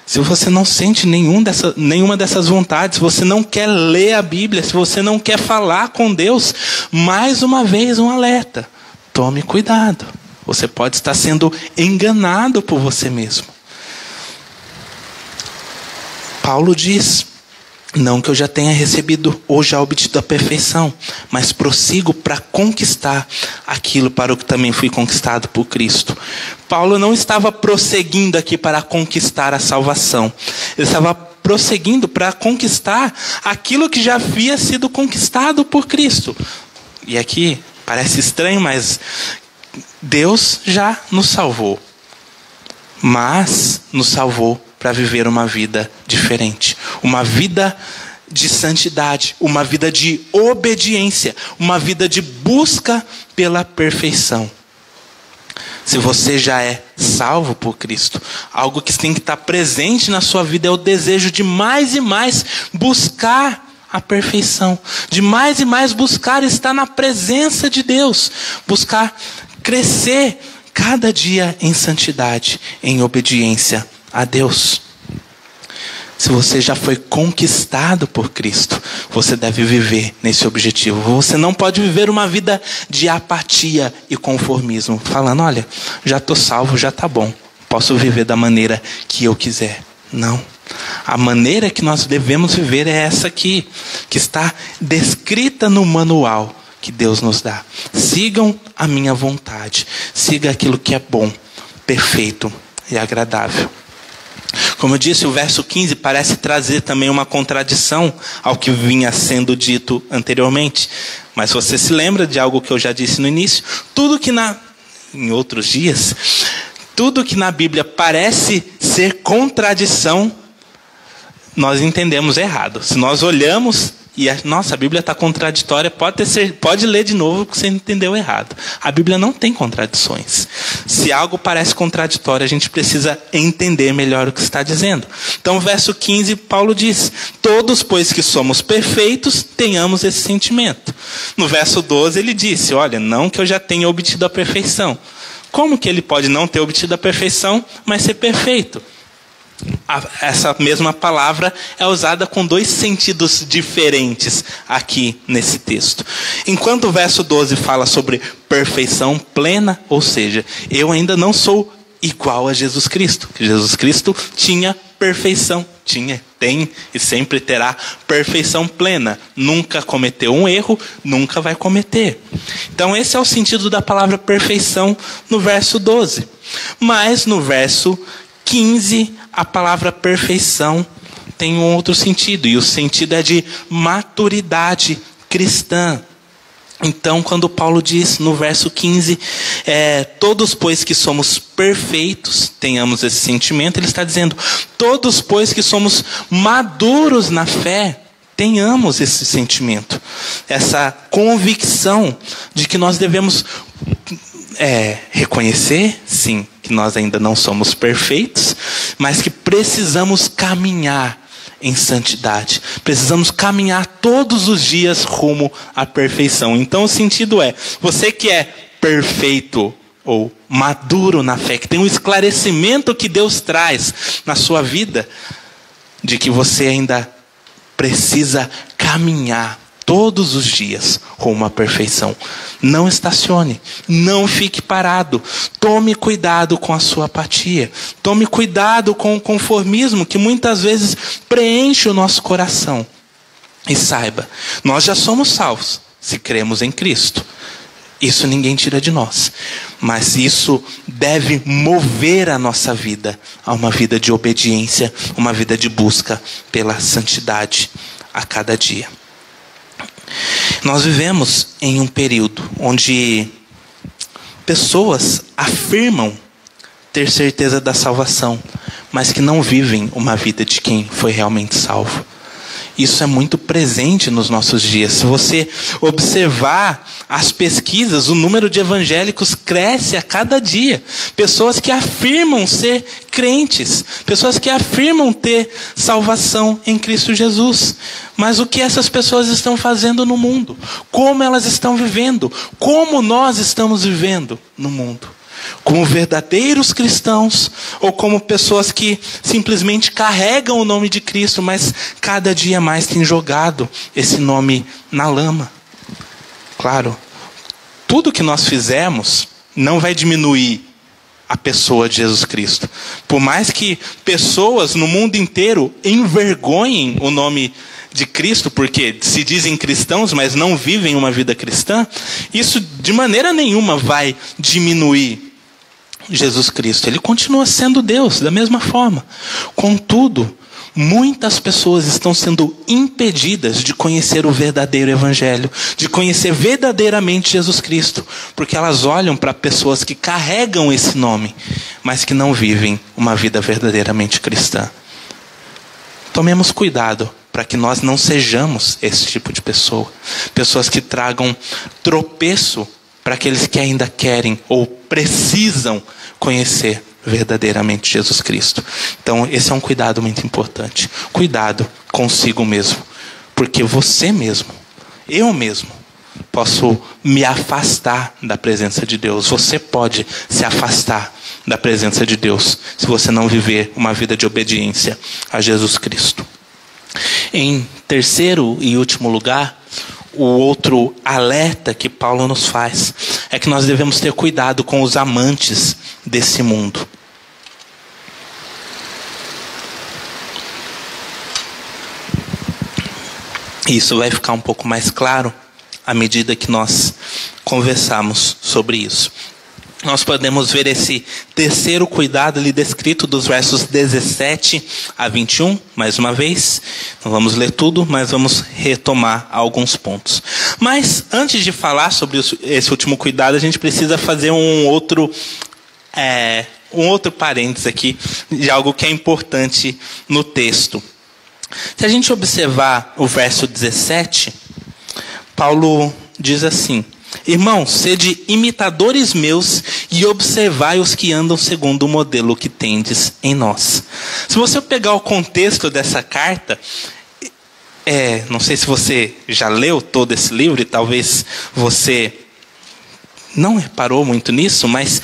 Se você não sente nenhuma dessas vontades, se você não quer ler a Bíblia, se você não quer falar com Deus, mais uma vez um alerta. Tome cuidado. Você pode estar sendo enganado por você mesmo. Paulo diz: não que eu já tenha recebido ou já obtido a perfeição, mas prossigo para conquistar aquilo para o que também fui conquistado por Cristo. Paulo não estava prosseguindo aqui para conquistar a salvação. Ele estava prosseguindo para conquistar aquilo que já havia sido conquistado por Cristo. E aqui parece estranho, mas Deus já nos salvou. Mas nos salvou para viver uma vida diferente, uma vida de santidade, uma vida de obediência, uma vida de busca pela perfeição. Se você já é salvo por Cristo, algo que tem que estar presente na sua vida é o desejo de mais e mais buscar a perfeição, de mais e mais buscar estar na presença de Deus, buscar crescer cada dia em santidade, em obediência a Deus. Se você já foi conquistado por Cristo, você deve viver nesse objetivo. Você não pode viver uma vida de apatia e conformismo, falando: olha, já estou salvo, já está bom, posso viver da maneira que eu quiser. Não. A maneira que nós devemos viver é essa aqui, que está descrita no manual que Deus nos dá. Sigam a minha vontade, siga aquilo que é bom, perfeito e agradável. Como eu disse, o verso 15 parece trazer também uma contradição ao que vinha sendo dito anteriormente. Mas você se lembra de algo que eu já disse no início? Em outros dias, tudo que na Bíblia parece ser contradição, nós entendemos errado. Se nós olhamos e nossa, a Bíblia está contraditória, pode ler de novo que você entendeu errado. A Bíblia não tem contradições. Se algo parece contraditório, a gente precisa entender melhor o que está dizendo. Então, verso 15, Paulo diz: todos, pois que somos perfeitos, tenhamos esse sentimento. No verso 12, ele disse: olha, não que eu já tenha obtido a perfeição. Como que ele pode não ter obtido a perfeição, mas ser perfeito? Essa mesma palavra é usada com dois sentidos diferentes aqui nesse texto. Enquanto o verso 12 fala sobre perfeição plena, ou seja, eu ainda não sou igual a Jesus Cristo. Jesus Cristo tinha perfeição, tem e sempre terá perfeição plena. Nunca cometeu um erro, nunca vai cometer. Então esse é o sentido da palavra perfeição no verso 12. Mas no verso 15, a palavra perfeição tem um outro sentido, e o sentido é de maturidade cristã. Então, quando Paulo diz no verso 15, todos, pois que somos perfeitos, tenhamos esse sentimento, ele está dizendo: todos, pois que somos maduros na fé, tenhamos esse sentimento, essa convicção de que nós devemos reconhecer, sim, que nós ainda não somos perfeitos, mas que precisamos caminhar em santidade. Precisamos caminhar todos os dias rumo à perfeição. Então o sentido é: você que é perfeito ou maduro na fé, que tem um esclarecimento que Deus traz na sua vida, de que você ainda precisa caminhar todos os dias rumo à perfeição. Não estacione, não fique parado. Tome cuidado com a sua apatia. Tome cuidado com o conformismo que muitas vezes preenche o nosso coração. E saiba, nós já somos salvos se cremos em Cristo. Isso ninguém tira de nós. Mas isso deve mover a nossa vida a uma vida de obediência, uma vida de busca pela santidade a cada dia. Nós vivemos em um período onde pessoas afirmam ter certeza da salvação, mas que não vivem uma vida de quem foi realmente salvo. Isso é muito presente nos nossos dias. Se você observar as pesquisas, o número de evangélicos cresce a cada dia. Pessoas que afirmam ser crentes, pessoas que afirmam ter salvação em Cristo Jesus. Mas o que essas pessoas estão fazendo no mundo? Como elas estão vivendo? Como nós estamos vivendo no mundo? como verdadeiros cristãos ou como pessoas que simplesmente carregam o nome de Cristo, mas cada dia mais têm jogado esse nome na lama. Claro, tudo que nós fizermos não vai diminuir a pessoa de Jesus Cristo. Por mais que pessoas no mundo inteiro envergonhem o nome de Cristo, porque se dizem cristãos, mas não vivem uma vida cristã, isso de maneira nenhuma vai diminuir Jesus Cristo. Ele continua sendo Deus, da mesma forma. Contudo, muitas pessoas estão sendo impedidas de conhecer o verdadeiro evangelho, de conhecer verdadeiramente Jesus Cristo, porque elas olham para pessoas que carregam esse nome, mas que não vivem uma vida verdadeiramente cristã. Tomemos cuidado para que nós não sejamos esse tipo de pessoa. Pessoas que tragam tropeço para aqueles que ainda querem ou precisam conhecer verdadeiramente Jesus Cristo. Então, esse é um cuidado muito importante. Cuidado consigo mesmo. Porque você mesmo, eu mesmo, posso me afastar da presença de Deus. Você pode se afastar da presença de Deus se você não viver uma vida de obediência a Jesus Cristo. Em terceiro e último lugar, o outro alerta que Paulo nos faz é que nós devemos ter cuidado com os amantes desse mundo. Isso vai ficar um pouco mais claro à medida que nós conversamos sobre isso. Nós podemos ver esse terceiro cuidado ali descrito dos versos 17 a 21, mais uma vez. Não vamos ler tudo, mas vamos retomar alguns pontos. Mas antes de falar sobre esse último cuidado, a gente precisa fazer um outro parênteses aqui de algo que é importante no texto. Se a gente observar o verso 17, Paulo diz assim: irmãos, sede imitadores meus e observai os que andam segundo o modelo que tendes em nós. Se você pegar o contexto dessa carta, não sei se você já leu todo esse livro e talvez você não reparou muito nisso, mas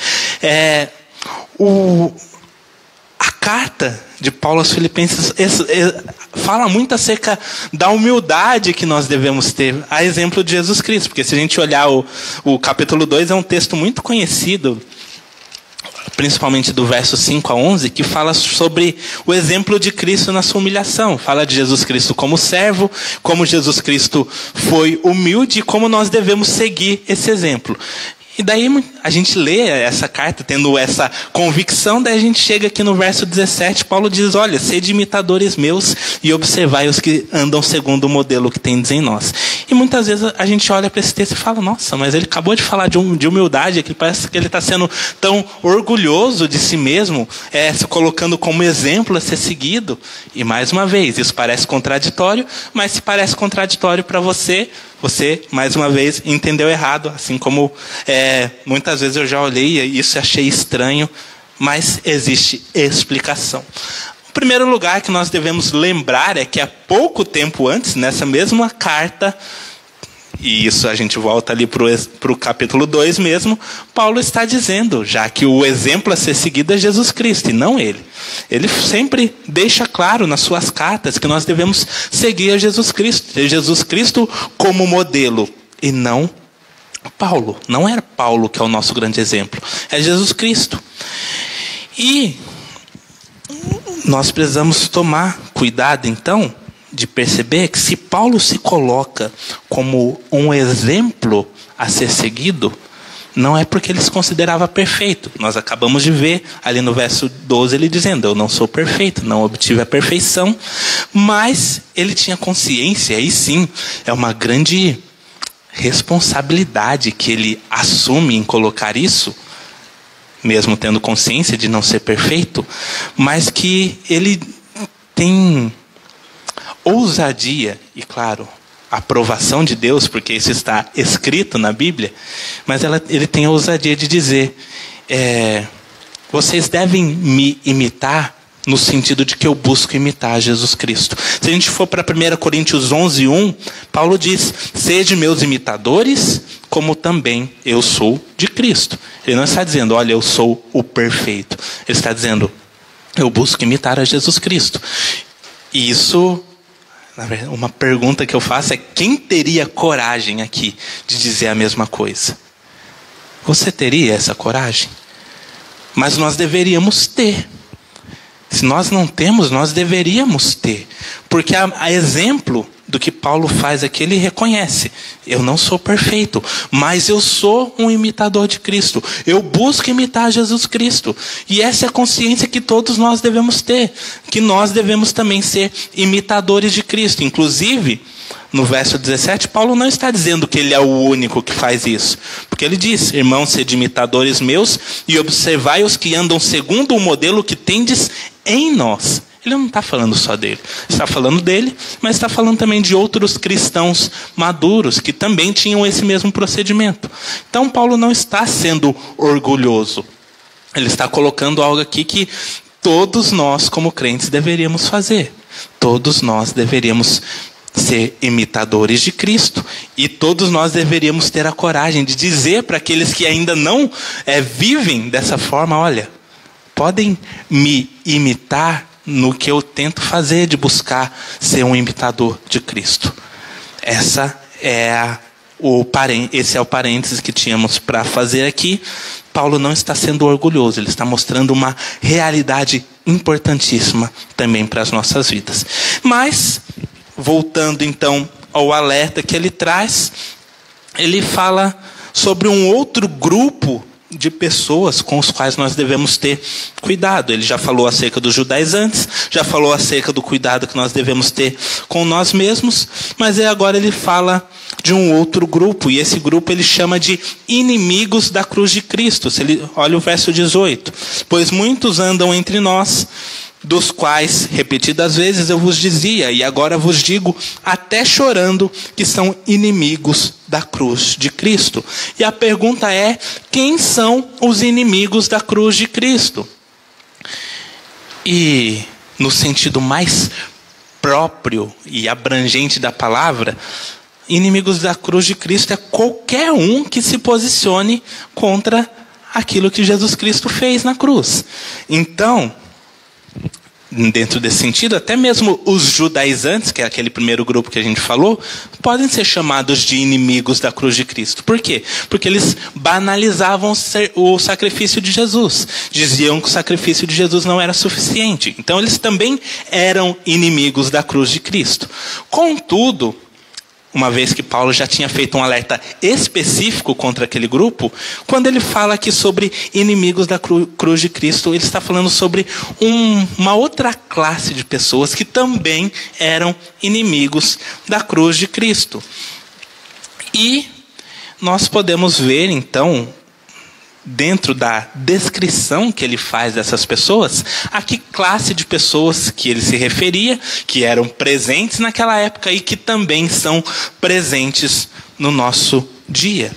a carta de Paulo aos Filipenses fala muito acerca da humildade que nós devemos ter, a exemplo de Jesus Cristo. Porque se a gente olhar o capítulo 2, é um texto muito conhecido, principalmente do verso 5 a 11, que fala sobre o exemplo de Cristo na sua humilhação. Fala de Jesus Cristo como servo, como Jesus Cristo foi humilde e como nós devemos seguir esse exemplo. E daí a gente lê essa carta tendo essa convicção, daí a gente chega aqui no verso 17, Paulo diz: olha, sede imitadores meus e observai os que andam segundo o modelo que tendes em nós. E muitas vezes a gente olha para esse texto e fala: nossa, mas ele acabou de falar de humildade, que parece que ele está sendo tão orgulhoso de si mesmo, se colocando como exemplo a ser seguido. E mais uma vez, isso parece contraditório, mas se parece contraditório para você, mais uma vez, entendeu errado. Assim como muitas vezes eu já olhei e isso achei estranho, mas existe explicação. O primeiro lugar que nós devemos lembrar é que há pouco tempo antes, nessa mesma carta, e isso a gente volta ali para o capítulo 2 mesmo, Paulo está dizendo, já que o exemplo a ser seguido é Jesus Cristo e não ele. Ele sempre deixa claro nas suas cartas que nós devemos seguir a Jesus Cristo. Ter Jesus Cristo como modelo e não Paulo. Não era Paulo que é o nosso grande exemplo, é Jesus Cristo. E nós precisamos tomar cuidado então de perceber que se Paulo se coloca como um exemplo a ser seguido, não é porque ele se considerava perfeito. Nós acabamos de ver ali no verso 12 ele dizendo: eu não sou perfeito, não obtive a perfeição, mas ele tinha consciência, e sim, é uma grande responsabilidade que ele assume em colocar isso, mesmo tendo consciência de não ser perfeito, mas que ele tem ousadia e, claro, aprovação de Deus, porque isso está escrito na Bíblia, mas ele tem a ousadia de dizer: vocês devem me imitar no sentido de que eu busco imitar Jesus Cristo. Se a gente for para 1 Coríntios 11:1, Paulo diz: sede meus imitadores, como também eu sou de Cristo. Ele não está dizendo, olha, eu sou o perfeito. Ele está dizendo, eu busco imitar a Jesus Cristo. E isso, na verdade, uma pergunta que eu faço é: quem teria coragem aqui de dizer a mesma coisa? Você teria essa coragem? Mas nós deveríamos ter. Se nós não temos, nós deveríamos ter. Porque a exemplo do que Paulo faz aqui, ele reconhece: eu não sou perfeito, mas eu sou um imitador de Cristo. Eu busco imitar Jesus Cristo. E essa é a consciência que todos nós devemos ter, que nós devemos também ser imitadores de Cristo. Inclusive, no verso 17, Paulo não está dizendo que ele é o único que faz isso. Porque ele diz: irmãos, sede imitadores meus e observai os que andam segundo o modelo que tendes em nós. Ele não está falando só dele. Está falando dele, mas está falando também de outros cristãos maduros que também tinham esse mesmo procedimento. Então Paulo não está sendo orgulhoso. Ele está colocando algo aqui que todos nós, como crentes, deveríamos fazer. Todos nós deveríamos ser imitadores de Cristo. E todos nós deveríamos ter a coragem de dizer para aqueles que ainda não vivem dessa forma: olha, podem me imitar no que eu tento fazer, de buscar ser um imitador de Cristo. Esse é o parênteses que tínhamos para fazer aqui. Paulo não está sendo orgulhoso, ele está mostrando uma realidade importantíssima também para as nossas vidas. Mas, voltando então ao alerta que ele traz, ele fala sobre um outro grupo de pessoas com os quais nós devemos ter cuidado. Ele já falou acerca dos judaizantes, já falou acerca do cuidado que nós devemos ter com nós mesmos, mas agora ele fala de um outro grupo, e esse grupo ele chama de inimigos da cruz de Cristo. Olha o verso 18: pois muitos andam entre nós, dos quais repetidas vezes eu vos dizia, e agora vos digo, até chorando, que são inimigos da cruz de Cristo. E a pergunta é: quem são os inimigos da cruz de Cristo? E no sentido mais próprio e abrangente da palavra, inimigos da cruz de Cristo é qualquer um que se posicione contra aquilo que Jesus Cristo fez na cruz. Então, dentro desse sentido, até mesmo os judaizantes, que é aquele primeiro grupo que a gente falou, podem ser chamados de inimigos da cruz de Cristo. Por quê? Porque eles banalizavam o sacrifício de Jesus. Diziam que o sacrifício de Jesus não era suficiente. Então eles também eram inimigos da cruz de Cristo. Contudo, uma vez que Paulo já tinha feito um alerta específico contra aquele grupo, quando ele fala aqui sobre inimigos da cruz de Cristo, ele está falando sobre uma outra classe de pessoas que também eram inimigos da cruz de Cristo. E nós podemos ver, então, dentro da descrição que ele faz dessas pessoas, a que classe de pessoas que ele se referia, que eram presentes naquela época e que também são presentes no nosso dia.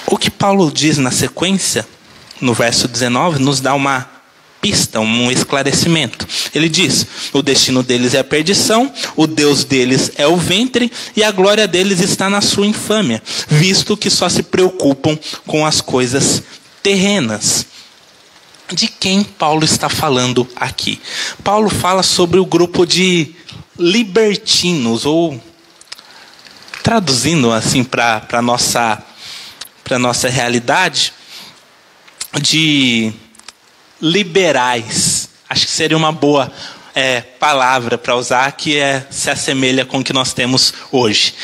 O que Paulo diz na sequência, no verso 19, nos dá uma pista, um esclarecimento. Ele diz: o destino deles é a perdição, o Deus deles é o ventre, e a glória deles está na sua infâmia, visto que só se preocupam com as coisas terrenas. De quem Paulo está falando aqui? Paulo fala sobre o grupo de libertinos, ou traduzindo assim para a nossa realidade, de liberais. Acho que seria uma boa palavra para usar, que se assemelha com o que nós temos hoje.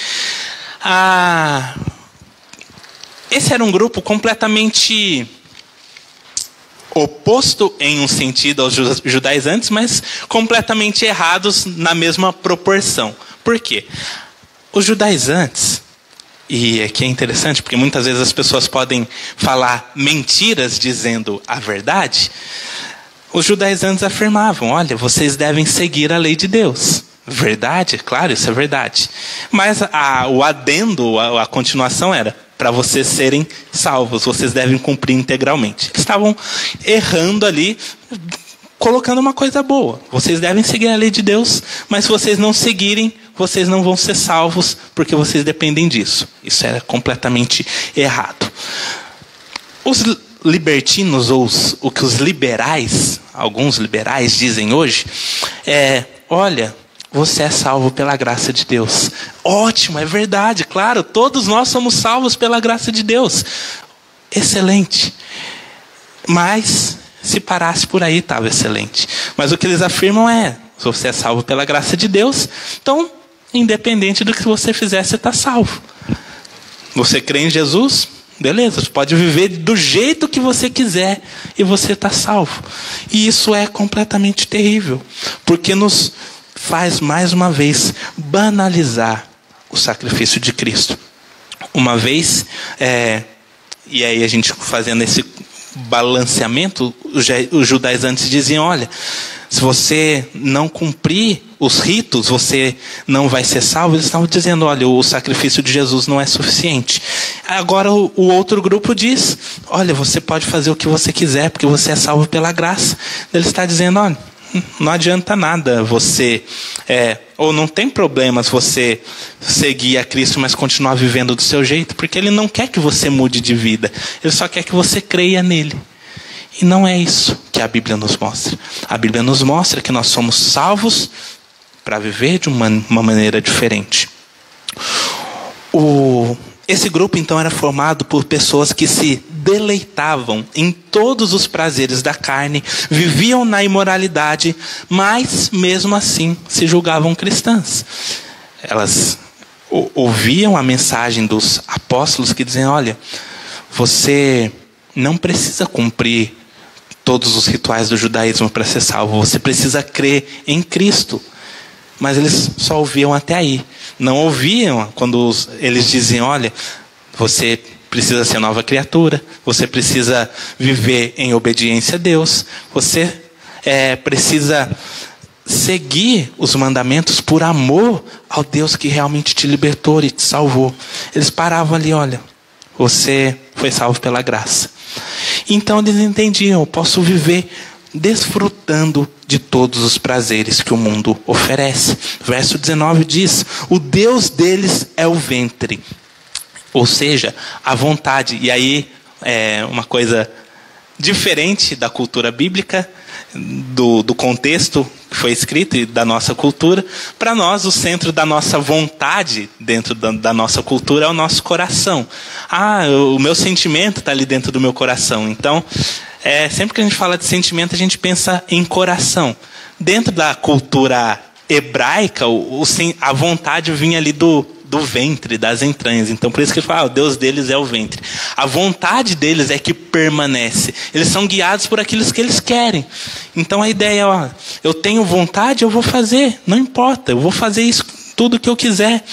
Esse era um grupo completamente oposto em um sentido aos judaizantes, mas completamente errados na mesma proporção. Por quê? Os judaizantes, e aqui é interessante porque muitas vezes as pessoas podem falar mentiras dizendo a verdade. Os judaizantes afirmavam: olha, vocês devem seguir a lei de Deus. Verdade? Claro, isso é verdade. Mas o adendo, a continuação era: Para vocês serem salvos, vocês devem cumprir integralmente. Eles estavam errando ali, colocando uma coisa boa. Vocês devem seguir a lei de Deus, mas se vocês não seguirem, vocês não vão ser salvos, porque vocês dependem disso. Isso era completamente errado. Os libertinos, ou o que os liberais, alguns liberais dizem hoje, olha, você é salvo pela graça de Deus. Ótimo, é verdade, claro, todos nós somos salvos pela graça de Deus. Excelente. Mas, se parasse por aí, estava excelente. Mas o que eles afirmam é, você é salvo pela graça de Deus, então, independente do que você fizer, você está salvo. Você crê em Jesus? Beleza, você pode viver do jeito que você quiser e você está salvo. E isso é completamente terrível, porque nos faz, mais uma vez, banalizar o sacrifício de Cristo. Uma vez, e aí a gente fazendo esse balanceamento, os judaizantes diziam, olha, se você não cumprir os ritos, você não vai ser salvo. Eles estavam dizendo, olha, o sacrifício de Jesus não é suficiente. Agora o outro grupo diz, olha, você pode fazer o que você quiser, porque você é salvo pela graça. Ele está dizendo, olha, não adianta nada você, ou não tem problema se você seguir a Cristo, mas continuar vivendo do seu jeito, porque Ele não quer que você mude de vida. Ele só quer que você creia nele. E não é isso que a Bíblia nos mostra. A Bíblia nos mostra que nós somos salvos para viver de uma maneira diferente. Esse grupo, então, era formado por pessoas que se deleitavam em todos os prazeres da carne, viviam na imoralidade, mas, mesmo assim, se julgavam cristãs. Elas ouviam a mensagem dos apóstolos que diziam, olha, você não precisa cumprir todos os rituais do judaísmo para ser salvo, você precisa crer em Cristo. Mas eles só ouviam até aí. Não ouviam quando eles diziam, olha, você precisa ser nova criatura, você precisa viver em obediência a Deus, você precisa seguir os mandamentos por amor ao Deus que realmente te libertou e te salvou. Eles paravam ali, olha, você foi salvo pela graça. Então eles entendiam, eu posso viver desfrutando de todos os prazeres que o mundo oferece. Verso 19 diz, o Deus deles é o ventre. Ou seja, a vontade. E aí é uma coisa diferente da cultura bíblica, do contexto que foi escrito e da nossa cultura. Para nós, o centro da nossa vontade dentro da nossa cultura é o nosso coração. O meu sentimento está ali dentro do meu coração. Então, sempre que a gente fala de sentimento, a gente pensa em coração. Dentro da cultura hebraica, a vontade vinha ali do ventre, das entranhas. Então, por isso que ele fala, o Deus deles é o ventre. A vontade deles é que permanece. Eles são guiados por aquilo que eles querem. Então, a ideia é, eu tenho vontade, eu vou fazer. Não importa, eu vou fazer isso, tudo que eu quiser.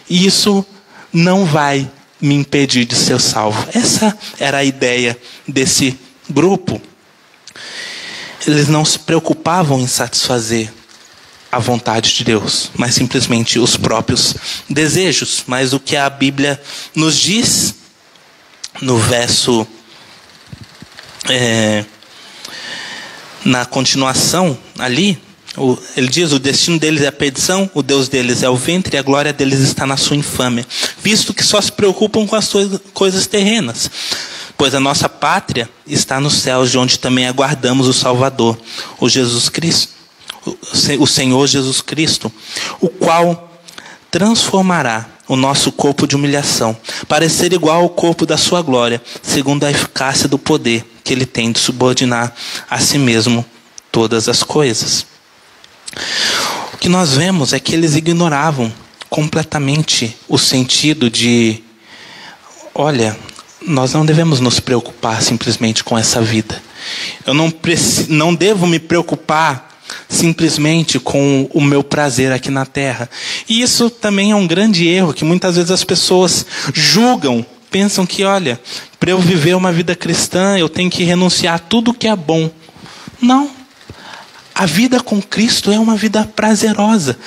E isso não vai me impedir de ser salvo. Essa era a ideia desse grupo. Eles não se preocupavam em satisfazer a vontade de Deus, mas simplesmente os próprios desejos. Mas o que a Bíblia nos diz no verso, na continuação ali, ele diz, o destino deles é a perdição, o Deus deles é o ventre, e a glória deles está na sua infâmia, visto que só se preocupam com as coisas terrenas. Pois a nossa pátria está nos céus, de onde também aguardamos o Salvador, o Jesus Cristo, o Senhor Jesus Cristo, o qual transformará o nosso corpo de humilhação, para ser igual ao corpo da sua glória, segundo a eficácia do poder que ele tem de subordinar a si mesmo todas as coisas. O que nós vemos é que eles ignoravam completamente o sentido de, olha, nós não devemos nos preocupar simplesmente com essa vida. Eu não devo me preocupar simplesmente com o meu prazer aqui na terra. E isso também é um grande erro, que muitas vezes as pessoas julgam, pensam que, olha, para eu viver uma vida cristã, eu tenho que renunciar a tudo que é bom. Não. A vida com Cristo é uma vida prazerosa.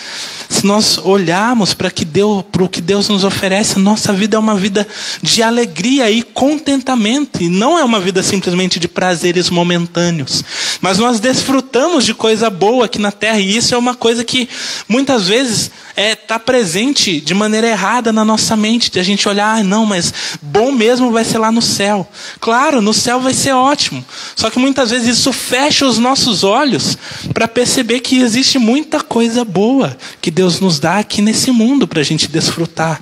Se nós olharmos para o que Deus nos oferece, nossa vida é uma vida de alegria e contentamento. E não é uma vida simplesmente de prazeres momentâneos. Mas nós desfrutamos de coisa boa aqui na terra. E isso é uma coisa que muitas vezes está presente de maneira errada na nossa mente. De a gente olhar, não, mas bom mesmo vai ser lá no céu. Claro, no céu vai ser ótimo. Só que muitas vezes isso fecha os nossos olhos para perceber que existe muita coisa boa que Deus nos dá aqui nesse mundo para a gente desfrutar.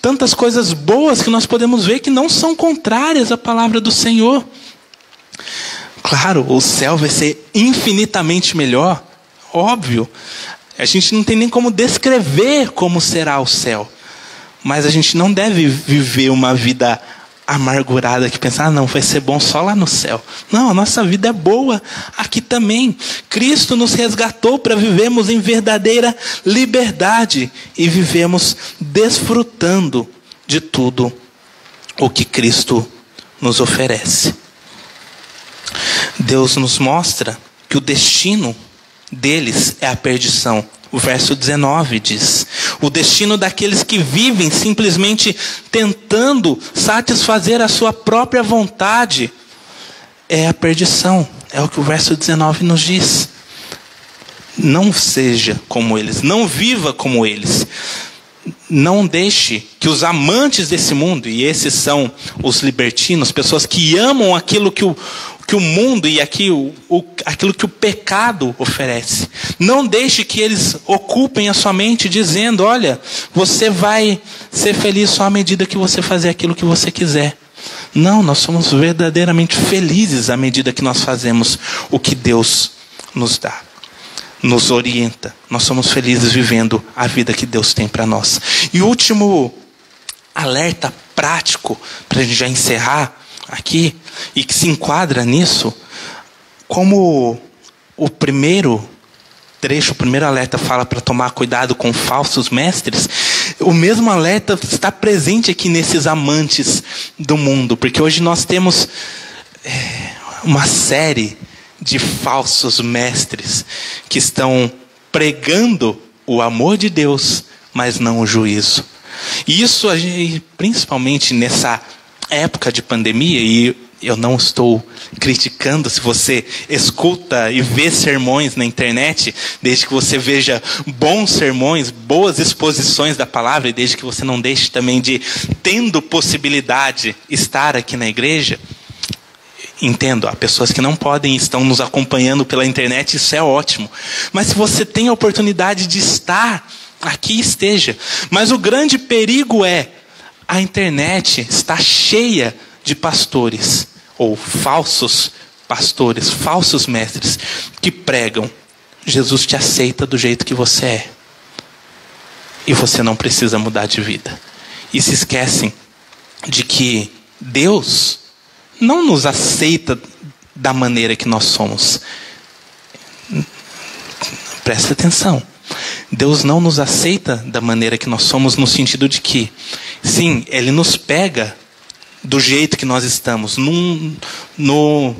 Tantas coisas boas que nós podemos ver que não são contrárias à palavra do Senhor. Claro, o céu vai ser infinitamente melhor, óbvio. A gente não tem nem como descrever como será o céu. Mas a gente não deve viver uma vida amargurada que pensa, não, vai ser bom só lá no céu. Não, a nossa vida é boa aqui também. Cristo nos resgatou para vivermos em verdadeira liberdade e vivemos desfrutando de tudo o que Cristo nos oferece. Deus nos mostra que o destino deles é a perdição. O verso 19 diz: o destino daqueles que vivem simplesmente tentando satisfazer a sua própria vontade é a perdição. É o que o verso 19 nos diz. Não seja como eles, não viva como eles. Não deixe que os amantes desse mundo, e esses são os libertinos, pessoas que amam aquilo que o mundo e aquilo que o pecado oferece. Não deixe que eles ocupem a sua mente dizendo, olha, você vai ser feliz só à medida que você fazer aquilo que você quiser. Não, nós somos verdadeiramente felizes à medida que nós fazemos o que Deus nos dá, nos orienta. Nós somos felizes vivendo a vida que Deus tem para nós. E o último alerta prático, para a gente já encerrar aqui, e que se enquadra nisso, como o primeiro trecho, o primeiro alerta fala para tomar cuidado com falsos mestres, o mesmo alerta está presente aqui nesses amantes do mundo, porque hoje nós temos uma série de falsos mestres que estão pregando o amor de Deus, mas não o juízo. E isso, principalmente nessa época de pandemia, e eu não estou criticando se você escuta e vê sermões na internet, desde que você veja bons sermões, boas exposições da palavra, e desde que você não deixe também de, tendo possibilidade, estar aqui na igreja. Entendo, há pessoas que não podem e estão nos acompanhando pela internet, isso é ótimo. Mas se você tem a oportunidade de estar aqui, esteja. Mas o grande perigo é, a internet está cheia de pastores, ou falsos pastores, falsos mestres, que pregam, Jesus te aceita do jeito que você é. E você não precisa mudar de vida. E se esquecem de que Deus não nos aceita da maneira que nós somos. Presta atenção. Deus não nos aceita da maneira que nós somos, no sentido de que, sim, Ele nos pega do jeito que nós estamos, num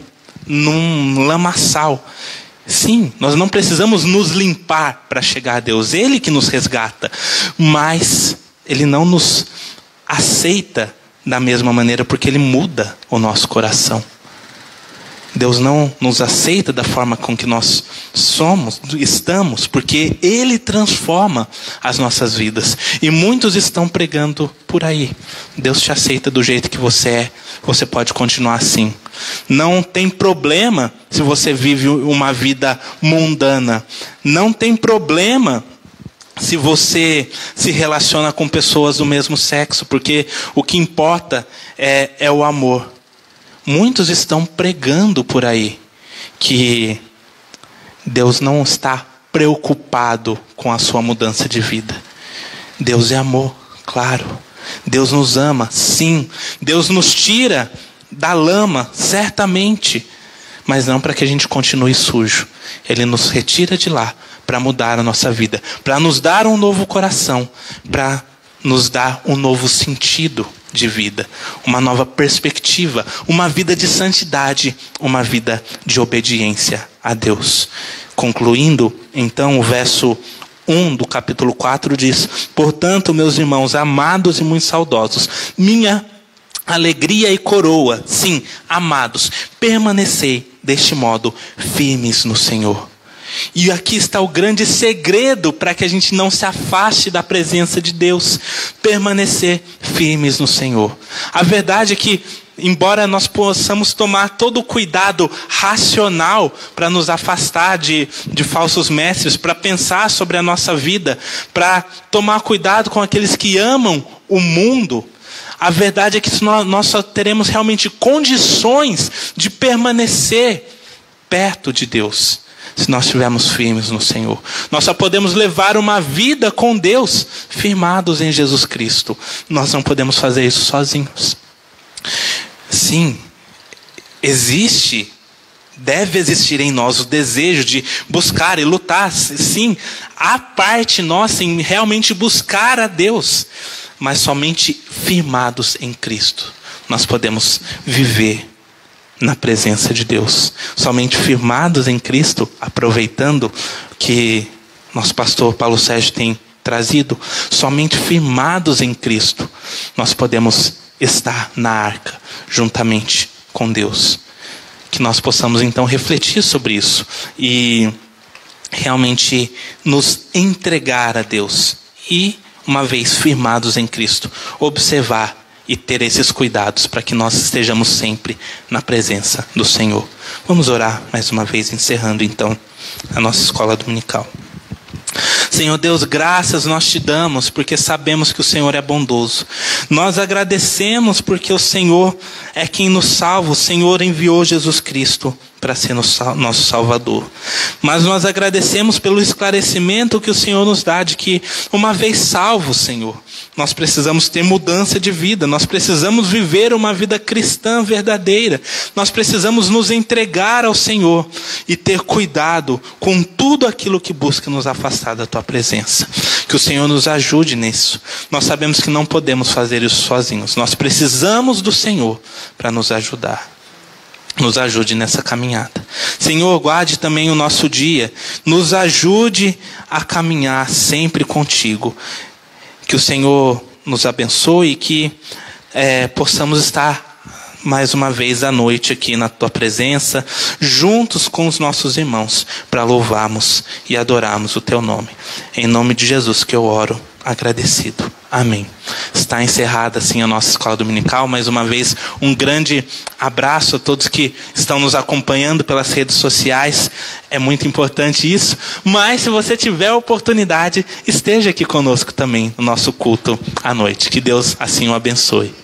lamaçal. Sim, nós não precisamos nos limpar para chegar a Deus. Ele que nos resgata. Mas Ele não nos aceita da mesma maneira, porque Ele muda o nosso coração. Deus não nos aceita da forma com que nós estamos, porque Ele transforma as nossas vidas. E muitos estão pregando por aí: Deus te aceita do jeito que você é, você pode continuar assim. Não tem problema se você vive uma vida mundana. Não tem problema se você se relaciona com pessoas do mesmo sexo, porque o que importa é o amor. Muitos estão pregando por aí que Deus não está preocupado com a sua mudança de vida. Deus é amor, claro. Deus nos ama, sim. Deus nos tira da lama, certamente. Mas não para que a gente continue sujo. Ele nos retira de lá para mudar a nossa vida, para nos dar um novo coração, para nos dar um novo sentido de vida, uma nova perspectiva, uma vida de santidade, uma vida de obediência a Deus. Concluindo, então, o verso 1 do capítulo 4 diz: portanto, meus irmãos amados e muito saudosos, minha alegria e coroa, sim, amados, permanecei deste modo firmes no Senhor. E aqui está o grande segredo para que a gente não se afaste da presença de Deus: permanecer firmes no Senhor. A verdade é que, embora nós possamos tomar todo o cuidado racional para nos afastar de falsos mestres, para pensar sobre a nossa vida, para tomar cuidado com aqueles que amam o mundo, a verdade é que nós só teremos realmente condições de permanecer perto de Deus se nós estivermos firmes no Senhor. Nós só podemos levar uma vida com Deus firmados em Jesus Cristo. Nós não podemos fazer isso sozinhos. Sim, deve existir em nós o desejo de buscar e lutar. Sim, há parte nossa em realmente buscar a Deus, mas somente firmados em Cristo nós podemos viver na presença de Deus. Somente firmados em Cristo, aproveitando que nosso pastor Paulo Sérgio tem trazido, somente firmados em Cristo nós podemos estar na arca juntamente com Deus. Que nós possamos então refletir sobre isso e realmente nos entregar a Deus e, uma vez firmados em Cristo, observar e ter esses cuidados para que nós estejamos sempre na presença do Senhor. Vamos orar mais uma vez, encerrando então a nossa escola dominical. Senhor Deus, graças nós te damos porque sabemos que o Senhor é bondoso. Nós agradecemos porque o Senhor é quem nos salva. O Senhor enviou Jesus Cristo para ser nosso Salvador. Mas nós agradecemos pelo esclarecimento que o Senhor nos dá de que, uma vez salvo, Senhor, nós precisamos ter mudança de vida. Nós precisamos viver uma vida cristã verdadeira. Nós precisamos nos entregar ao Senhor e ter cuidado com tudo aquilo que busca nos afastar da Tua presença. Que o Senhor nos ajude nisso. Nós sabemos que não podemos fazer isso sozinhos. Nós precisamos do Senhor para nos ajudar. Nos ajude nessa caminhada. Senhor, guarde também o nosso dia. Nos ajude a caminhar sempre contigo. Que o Senhor nos abençoe e que possamos estar mais uma vez à noite aqui na Tua presença, juntos com os nossos irmãos, para louvarmos e adorarmos o Teu nome. Em nome de Jesus que eu oro, agradecido. Amém. Está encerrada assim a nossa escola dominical. Mais uma vez, um grande abraço a todos que estão nos acompanhando pelas redes sociais. É muito importante isso. Mas se você tiver a oportunidade, esteja aqui conosco também no nosso culto à noite. Que Deus assim o abençoe.